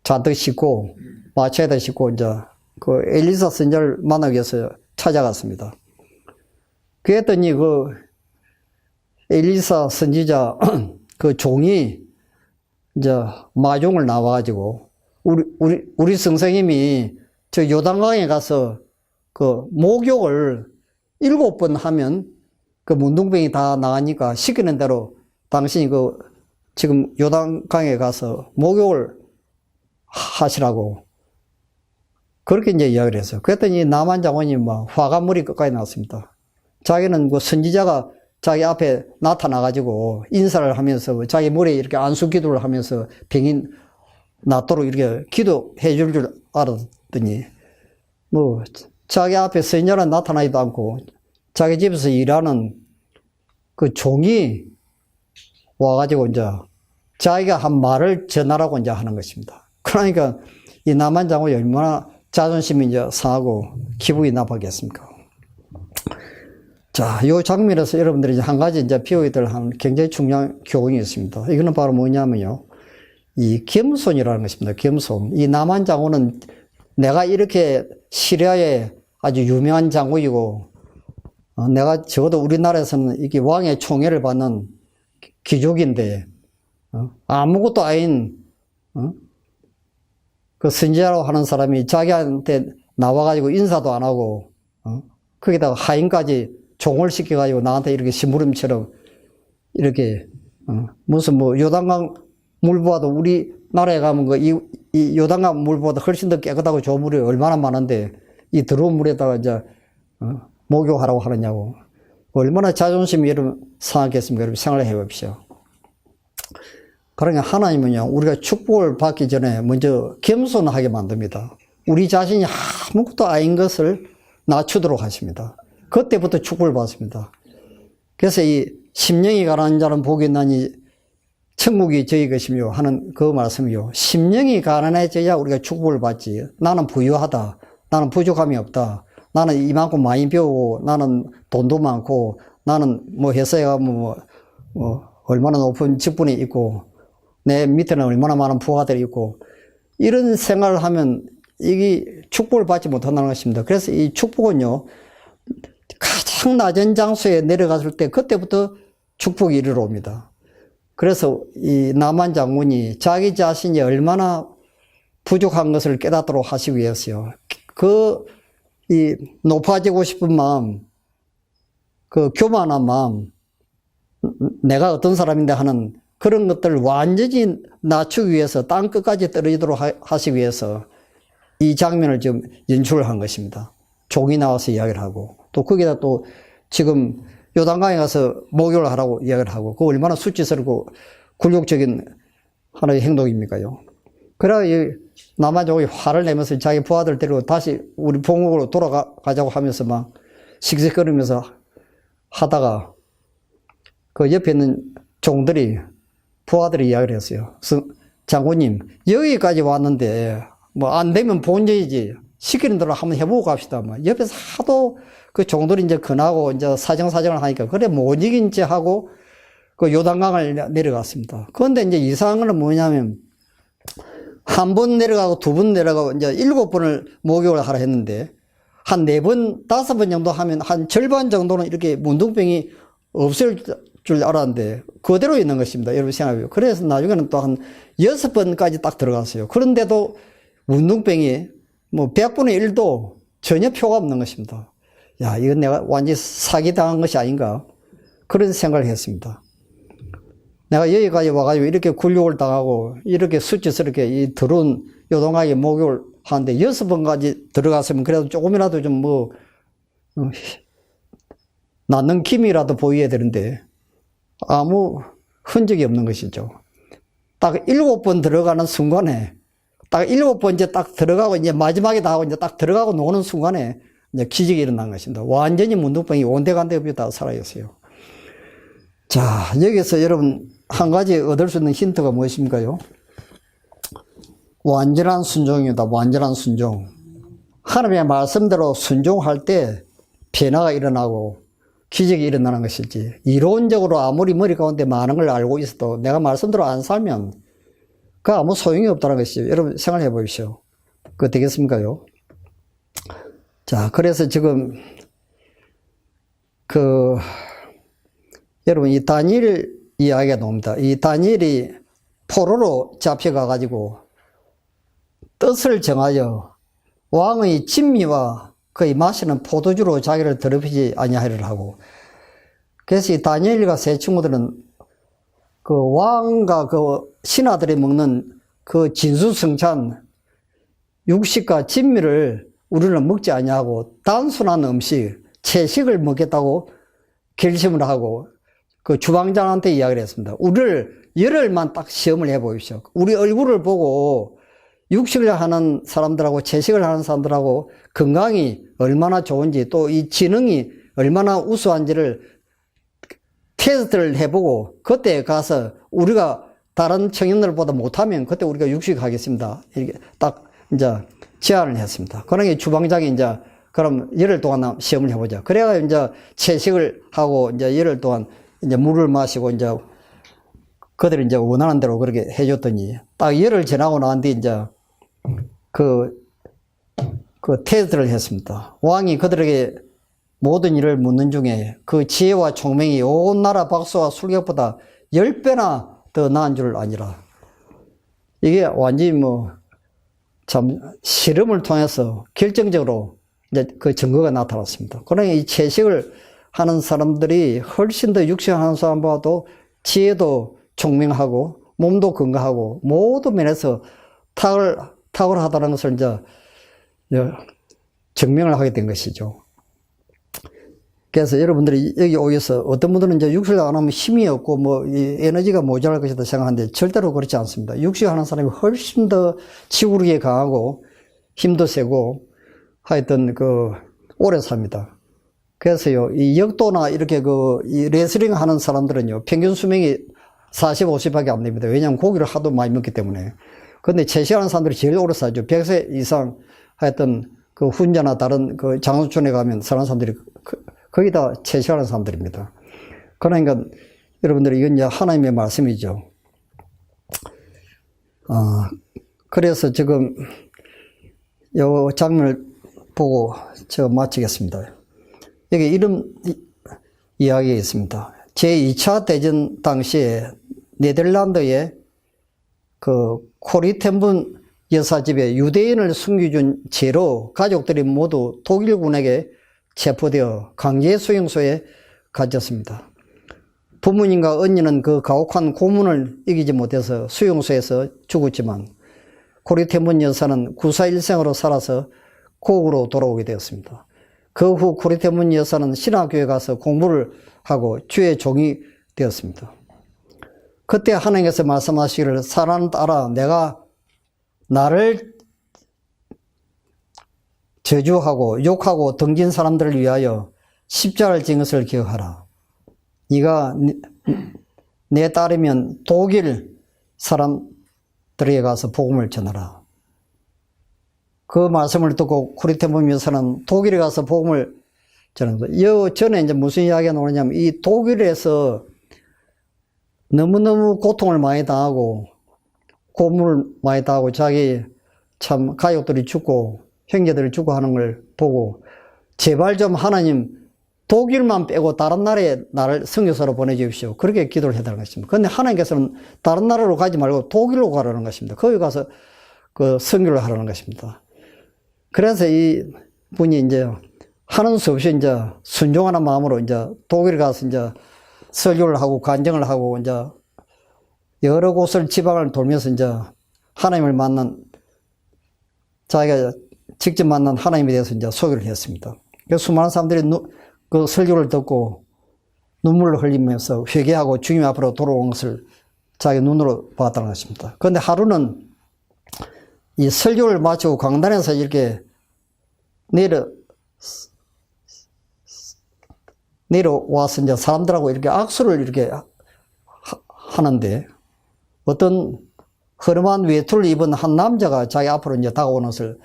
잔뜩 싣고, 마차에다 싣고 이제 그 엘리사 선지자를 만나기 위해서 찾아갔습니다. 그랬더니 그 엘리사 선지자 그 종이 이제 마종을 나와가지고 우리 선생님이 저 요단강에 가서 그 목욕을 7번 하면 그 문둥병이 다 나가니까 시키는 대로 당신이 그 지금 요단강에 가서 목욕을 하시라고 그렇게 이제 이야기를 했어요. 그랬더니 나만 장군이 막 화가 머리 끝까지 났습니다. 자기는 그 선지자가 자기 앞에 나타나가지고 인사를 하면서 자기 머리에 이렇게 안수 기도를 하면서 병이 낫도록 이렇게 기도해 줄 알았더니 뭐 자기 앞에 선지자는 나타나지도 않고 자기 집에서 일하는 그 종이 와가지고 이제 자기가 한 말을 전하라고 이제 하는 것입니다. 그러니까 이 남한 장군이 얼마나 자존심이 이제 상하고 기분이 나빴겠습니까? 자, 이 장면에서 여러분들이 이제 한 가지 이제 배워야 될 한 굉장히 중요한 교훈이 있습니다. 이거는 바로 뭐냐면요. 이 겸손이라는 것입니다. 겸손. 이 남한 장군은 내가 이렇게 시리아의 아주 유명한 장군이고, 내가 적어도 우리나라에서는 이게 왕의 총애를 받는 귀족인데, 아무것도 아닌, 그 선지자라고 하는 사람이 자기한테 나와가지고 인사도 안 하고, 거기다가 하인까지 종을 시켜가지고 나한테 이렇게 심부름처럼 이렇게, 무슨 뭐 요단강 물보다도 우리나라에 가면 이 요단강 물보다 훨씬 더 깨끗하고 좋은 물이 얼마나 많은데 이 더러운 물에다가 이제, 목욕하라고 하느냐고. 얼마나 자존심이 여러분 상하겠습니까? 여러분 생각을 해 봅시오. 그러니까 하나님은요, 우리가 축복을 받기 전에 먼저 겸손하게 만듭니다. 우리 자신이 아무것도 아닌 것을 낮추도록 하십니다. 그때부터 축복을 받습니다. 그래서 이 심령이 가난한 자는 복이 있나니 천국이 저희 것이며 하는 그 말씀이요. 심령이 가난해져야 우리가 축복을 받지. 나는 부유하다. 나는 부족함이 없다. 나는 이만큼 많이 배우고 나는 돈도 많고 나는 뭐 회사에 가면 뭐 얼마나 높은 직분이 있고 내 밑에는 얼마나 많은 부하들이 있고 이런 생각을 하면 이게 축복을 받지 못한다는 것입니다. 그래서 이 축복은요, 가장 낮은 장소에 내려갔을 때 그때부터 축복이 이르러 옵니다. 그래서 이 남한 장군이 자기 자신이 얼마나 부족한 것을 깨닫도록 하시기 위해서요. 이 높아지고 싶은 마음, 그 교만한 마음, 내가 어떤 사람인데 하는 그런 것들을 완전히 낮추기 위해서 땅 끝까지 떨어지도록 하시기 위해서 이 장면을 지금 연출을 한 것입니다. 종이 나와서 이야기를 하고 또 거기다 또 지금 요단강에 가서 목욕을 하라고 이야기를 하고 그 얼마나 수치스럽고 굴욕적인 하나의 행동입니까요? 그래야 이 남한족이 화를 내면서 자기 부하들 데리고 다시 우리 본국으로 돌아가자고 하면서 막 씩씩거리면서 하다가 그 옆에 있는 종들이 부하들이 이야기를 했어요. 장군님, 여기까지 왔는데 뭐 안 되면 본전이지 시키는 대로 한번 해보고 갑시다. 뭐 옆에서 하도 그 종들이 이제 근하고 이제 사정을 하니까 그래 못 이긴 채 하고 그 요단강을 내려갔습니다. 그런데 이제 이상한 건 뭐냐면 한 번 내려가고 두 번 내려가고 이제 7번을 목욕을 하라 했는데 한 4번, 5번 정도 하면 한 절반 정도는 이렇게 문둥병이 없을 줄 알았는데 그대로 있는 것입니다. 여러분 생각해요. 그래서 나중에는 또 한 6번까지 딱 들어갔어요. 그런데도 문둥병이 뭐 100분의 1도 전혀 표가 없는 것입니다. 야, 이건 내가 완전히 사기당한 것이 아닌가 그런 생각을 했습니다. 내가 여기까지 와가지고 이렇게 굴욕을 당하고 이렇게 수치스럽게 이 더러운 요동하게 목욕을 하는데 6번까지 들어갔으면 그래도 조금이라도 좀 뭐 낫는 김이라도 보여야 되는데 아무 흔적이 없는 것이죠. 딱 7번 들어가는 순간에 딱 7번째 딱 들어가고 이제 마지막에 다 하고 이제 딱 들어가고 노는 순간에 이제 기적이 일어난 것입니다. 완전히 문둥병이 온데간데 없이 다 사라졌어요. 자, 여기서 여러분 한 가지 얻을 수 있는 힌트가 무엇입니까요? 완전한 순종입니다. 완전한 순종. 하나님의 말씀대로 순종할 때 변화가 일어나고 기적이 일어나는 것이지, 이론적으로 아무리 머리 가운데 많은 걸 알고 있어도 내가 말씀대로 안 살면 그 아무 소용이 없다는 것이죠. 여러분 생각해 보십시오. 그거 되겠습니까요? 자, 그래서 지금 여러분 이 다니엘 이야기가 나옵니다. 이 다니엘이 포로로 잡혀가 가지고 뜻을 정하여 왕의 진미와 그의 마시는 포도주로 자기를 더럽히지 아니하리라 하고, 그래서 이 다니엘과 세 친구들은 그 왕과 그 신하들이 먹는 그 진수성찬 육식과 진미를 우리는 먹지 아니하고 단순한 음식, 채식을 먹겠다고 결심을 하고 그 주방장한테 이야기를 했습니다. 우리를 열흘만 딱 시험을 해 보십시오. 우리 얼굴을 보고 육식을 하는 사람들하고 채식을 하는 사람들하고 건강이 얼마나 좋은지, 또 이 지능이 얼마나 우수한지를 테스트를 해보고, 그때 가서 우리가 다른 청년들보다 못하면 그때 우리가 육식하겠습니다. 이렇게 딱 이제 제안을 했습니다. 그러니까 주방장이 이제 그럼 열흘 동안 시험을 해보자. 그래야 이제 채식을 하고 이제 열흘 동안 이제 물을 마시고 이제 그들이 이제 원하는 대로 그렇게 해줬더니 딱 열흘 지나고 난 뒤 이제 그 테스트를 했습니다. 왕이 그들에게 모든 일을 묻는 중에 그 지혜와 총명이 온 나라 박수와 술객보다 10배나 더 나은 줄 아니라. 이게 완전히 참 실험을 통해서 결정적으로 이제 그 증거가 나타났습니다. 그러니 이 채식을 하는 사람들이 훨씬 더 육식하는 사람보다도 지혜도 총명하고 몸도 건강하고 모든 면에서 탁월하다는 것을 이제 증명을 하게 된 것이죠. 그래서 여러분들이 여기 오셔서 어떤 분들은 이제 육식을 안 하면 힘이 없고 이 에너지가 모자랄 것이다 생각하는데 절대로 그렇지 않습니다. 육식하는 사람이 훨씬 더 지구력이 강하고 힘도 세고 하여튼 오래 삽니다. 그래서요, 이 역도나 이렇게 이 레슬링 하는 사람들은요, 평균 수명이 40, 50밖에 안 됩니다. 왜냐하면 고기를 하도 많이 먹기 때문에. 근데 채식하는 사람들이 제일 오래 살죠. 100세 이상 하여튼 훈자나 다른 장수촌에 가면 사는 사람들이 거의 다 채식하는 사람들입니다. 그러니까 여러분들이 이건 이제 하나님의 말씀이죠. 그래서 지금 요 장면을 보고 제가 마치겠습니다. 여기 이런 이야기가 있습니다. 제2차 대전 당시에 네덜란드의 코리텐분 여사 집에 유대인을 숨겨준 죄로 가족들이 모두 독일군에게 체포되어 강제 수용소에 갇혔습니다. 부모님과 언니는 그 가혹한 고문을 이기지 못해서 수용소에서 죽었지만 코리텐분 여사는 구사일생으로 살아서 고국으로 돌아오게 되었습니다. 그 후 코리텐분 여사는 신학교에 가서 공부를 하고 주의 종이 되었습니다. 그때 하나님께서 말씀하시기를, 사랑하는 딸아, 내가 나를 저주하고 욕하고 등진 사람들을 위하여 십자가를 진 것을 기억하라. 네가 내 딸이면 독일 사람들에게 가서 복음을 전하라. 그 말씀을 듣고 코리텐분 여사는 독일에 가서 복음을 전합니다. 이 전에 이제 무슨 이야기가 나오냐면, 이 독일에서 너무너무 고통을 많이 당하고 고문을 많이 당하고 자기 참 가족들이 죽고 형제들이 죽고 하는 걸 보고, 제발 좀 하나님 독일만 빼고 다른 나라에 나를 선교사로 보내주십시오. 그렇게 기도를 해달라는 것입니다. 그런데 하나님께서는 다른 나라로 가지 말고 독일로 가라는 것입니다. 거기 가서 선교를 하라는 것입니다. 그래서 이 분이 이제 하는 수 없이 이제 순종하는 마음으로 이제 독일에 가서 이제 설교를 하고 간증을 하고 이제 여러 곳을 지방을 돌면서 이제 하나님을 만난, 자기가 직접 만난 하나님에 대해서 이제 소개를 했습니다. 그래서 수많은 사람들이 그 설교를 듣고 눈물을 흘리면서 회개하고 주님 앞으로 돌아온 것을 자기 눈으로 봤다는 것입니다. 그런데 하루는 이 설교를 마치고 강단에서 이렇게 내려와서 이제 사람들하고 이렇게 악수를 이렇게 하는데, 어떤 허름한 외투를 입은 한 남자가 자기 앞으로 이제 다가오는 것을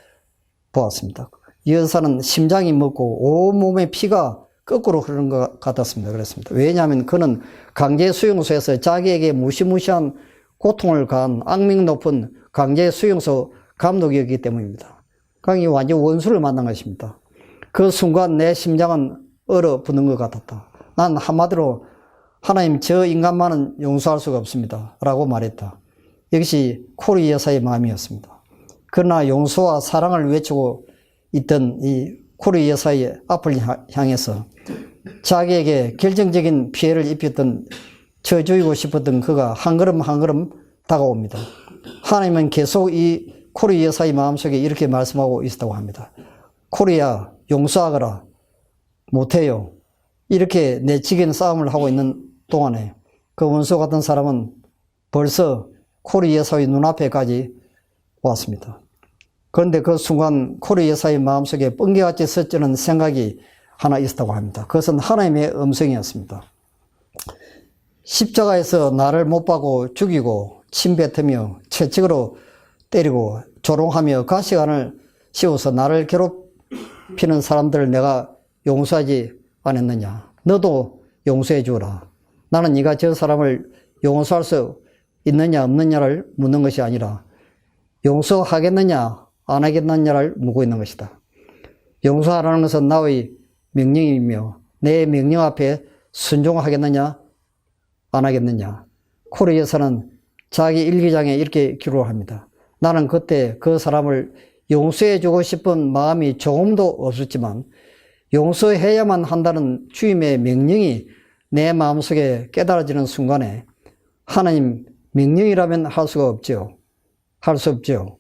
보았습니다. 이 여사는 심장이 멎고 온몸에 피가 거꾸로 흐르는 것 같았습니다. 그랬습니다. 왜냐하면 그는 강제 수용소에서 자기에게 무시무시한 고통을 가한 악명 높은 강제 수용소 감독이었기 때문입니다. 그러니까 완전 원수를 만난 것입니다. 그 순간 내 심장은 얼어붙는 것 같았다. 난 한마디로 하나님, 저 인간만은 용서할 수가 없습니다. 라고 말했다. 이것이 코리 여사의 마음이었습니다. 그러나 용서와 사랑을 외치고 있던 이 코리 여사의 앞을 향해서 자기에게 결정적인 피해를 입혔던 쳐주이고 싶었던 그가 한 걸음 한 걸음 다가옵니다. 하나님은 계속 이 코리 여사의 마음속에 이렇게 말씀하고 있었다고 합니다. 코리야, 용서하거라. 못해요. 이렇게 내치기는 싸움을 하고 있는 동안에 그 원수 같은 사람은 벌써 코리 여사의 눈앞에까지 왔습니다. 그런데 그 순간 코리 여사의 마음속에 번개같이 스치는 생각이 하나 있었다고 합니다. 그것은 하나님의 음성이었습니다. 십자가에서 나를 못 박고 죽이고 침뱉으며 채찍으로 때리고 조롱하며 가시관을 씌워서 나를 괴롭히는 사람들을 내가 용서하지 않았느냐. 너도 용서해 주어라. 나는 네가 저 사람을 용서할 수 있느냐 없느냐를 묻는 것이 아니라 용서하겠느냐 안 하겠느냐를 묻고 있는 것이다. 용서하라는 것은 나의 명령이며 내 명령 앞에 순종하겠느냐 안 하겠느냐. 코리 여사는 자기 일기장에 이렇게 기록을 합니다. 나는 그때 그 사람을 용서해 주고 싶은 마음이 조금도 없었지만 용서해야만 한다는 주님의 명령이 내 마음속에 깨달아지는 순간에 하나님 명령이라면 할 수가 없죠. 할 수 없죠.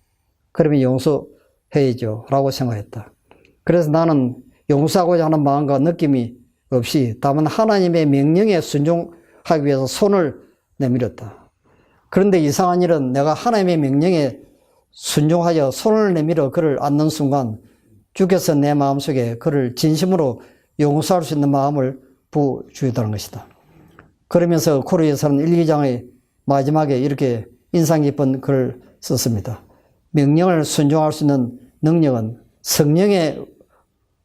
그러면 용서해야죠 라고 생각했다. 그래서 나는 용서하고자 하는 마음과 느낌이 없이 다만 하나님의 명령에 순종하기 위해서 손을 내밀었다. 그런데 이상한 일은 내가 하나님의 명령에 순종하여 손을 내밀어 그를 안는 순간 주께서 내 마음속에 그를 진심으로 용서할 수 있는 마음을 부어주셨다는 것이다. 그러면서 코리 여사는 일기장의 마지막에 이렇게 인상 깊은 글을 썼습니다. 명령을 순종할 수 있는 능력은 성령에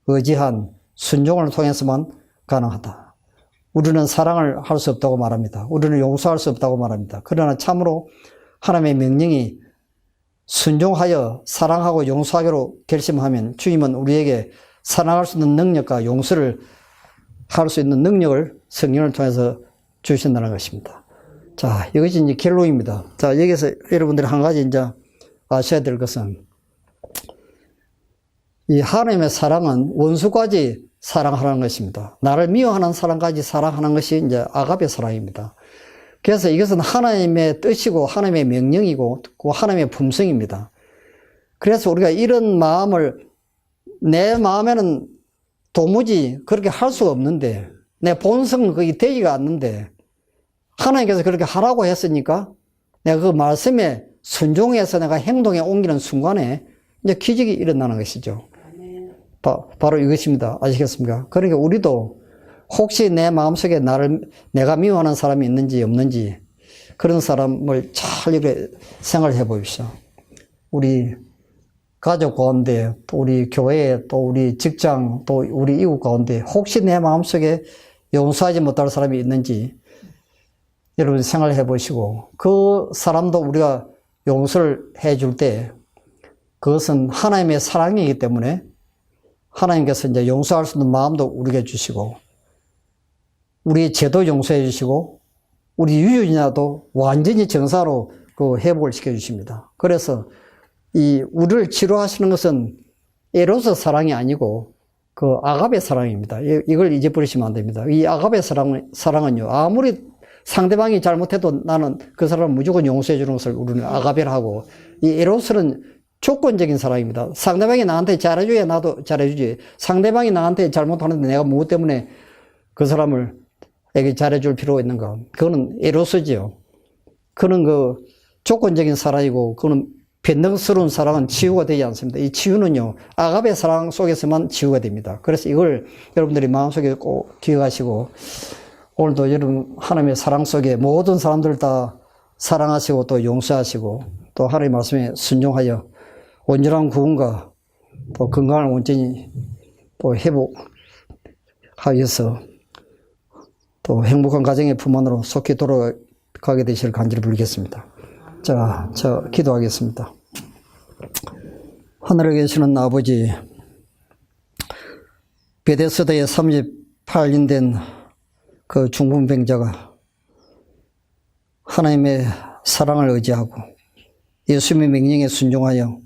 의지한 순종을 통해서만 가능하다. 우리는 사랑을 할 수 없다고 말합니다. 우리는 용서할 수 없다고 말합니다. 그러나 참으로 하나님의 명령이 순종하여 사랑하고 용서하기로 결심하면 주님은 우리에게 사랑할 수 있는 능력과 용서를 할 수 있는 능력을 성령을 통해서 주신다는 것입니다. 자, 이것이 이제 결론입니다. 자, 여기서 여러분들이 한 가지 이제 아셔야 될 것은 이 하나님의 사랑은 원수까지 사랑하라는 것입니다. 나를 미워하는 사람까지 사랑하는 것이 이제 아가페 사랑입니다. 그래서 이것은 하나님의 뜻이고 하나님의 명령이고 하나님의 품성입니다. 그래서 우리가 이런 마음을 내 마음에는 도무지 그렇게 할 수가 없는데 내 본성은 그게 되지가 않는데 하나님께서 그렇게 하라고 했으니까 내가 그 말씀에 순종해서 내가 행동에 옮기는 순간에 이제 기적이 일어나는 것이죠. 바로 이것입니다. 아시겠습니까? 그러니까 우리도 혹시 내 마음속에 내가 미워하는 사람이 있는지 없는지 그런 사람을 잘 이렇게 생각을 해 보십시오. 우리 가족 가운데 또 우리 교회 또 우리 직장 또 우리 이웃 가운데 혹시 내 마음속에 용서하지 못할 사람이 있는지 여러분 생각을 해 보시고 그 사람도 우리가 용서를 해 줄 때 그것은 하나님의 사랑이기 때문에 하나님께서 이제 용서할 수 있는 마음도 우리에게 주시고 우리의 죄도 용서해 주시고 우리 유전자도 완전히 정사로 그 회복을 시켜 주십니다. 그래서 이 우리를 치료하시는 것은 에로스 사랑이 아니고 그 아가베 사랑입니다. 이걸 잊어버리시면 안 됩니다. 이 아가베 사랑은요 아무리 상대방이 잘못해도 나는 그 사람을 무조건 용서해 주는 것을 우리는 아가베를 하고 이 에로스는 조건적인 사랑입니다. 상대방이 나한테 잘해줘야 나도 잘해주지. 상대방이 나한테 잘못하는데 내가 무엇 때문에 그 사람을 에게 잘해줄 필요가 있는가. 그거는 에로스지요. 그는 그 조건적인 사랑이고 그거는 변덕스러운 사랑은 치유가 되지 않습니다. 이 치유는요 아가베 사랑 속에서만 치유가 됩니다. 그래서 이걸 여러분들이 마음속에 꼭 기억하시고 오늘도 여러분 하나님의 사랑 속에 모든 사람들 다 사랑하시고 또 용서하시고 또 하나님의 말씀에 순종하여 온전한 구원과 또 건강을 온전히 또 회복하여서 또 행복한 가정의 품 안으로 속히 돌아가게 되실 간절히 빌겠습니다. 자, 저 기도하겠습니다. 하늘에 계시는 아버지, 베데스다에 38년 된 그 중풍병자가 하나님의 사랑을 의지하고 예수님의 명령에 순종하여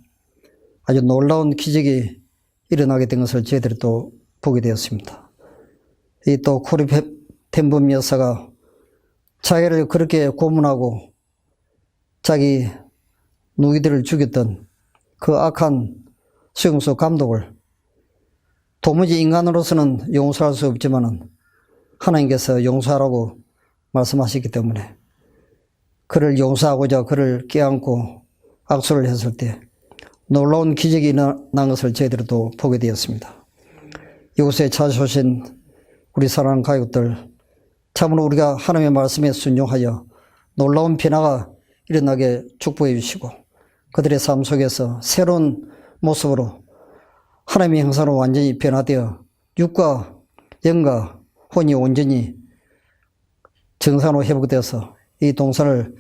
아주 놀라운 기적이 일어나게 된 것을 저희들이 또 보게 되었습니다. 이 또 코리 템범 여사가 자기를 그렇게 고문하고 자기 누이들을 죽였던 그 악한 수용소 감독을 도무지 인간으로서는 용서할 수 없지만은 하나님께서 용서하라고 말씀하셨기 때문에 그를 용서하고자 그를 껴안고 악수를 했을 때 놀라운 기적이 일어난 것을 저희들이 또 보게 되었습니다. 이곳에 찾아오신 우리 사랑하는 가족들, 참으로 우리가 하나님의 말씀에 순종하여 놀라운 변화가 일어나게 축복해 주시고 그들의 삶 속에서 새로운 모습으로 하나님의 형상으로 완전히 변화되어 육과 영과 혼이 온전히 정상으로 회복되어서 이 동산을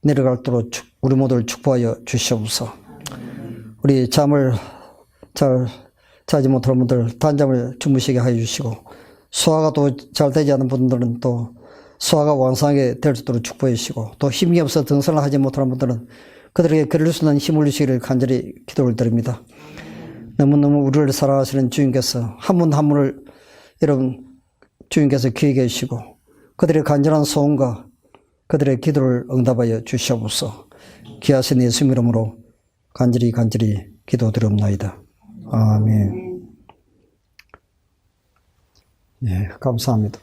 내려갈도록 우리 모두를 축복하여 주시옵소서. 우리 잠을 잘 자지 못할 분들 단잠을 주무시게 하여 주시고 소화가 또 잘 되지 않은 분들은 또 소화가 왕성하게 될 수 있도록 축복해 주시고 또 힘이 없어 등산을 하지 못하는 분들은 그들에게 그럴 수 있는 힘을 주시기를 간절히 기도를 드립니다. 너무너무 우리를 사랑하시는 주님께서 한 분 한 분을 여러분 주님께서 기억해 주시고 그들의 간절한 소원과 그들의 기도를 응답하여 주시옵소서. 귀하신 예수님 이름으로 간절히 기도드리옵나이다. 아멘. 네, 감사합니다.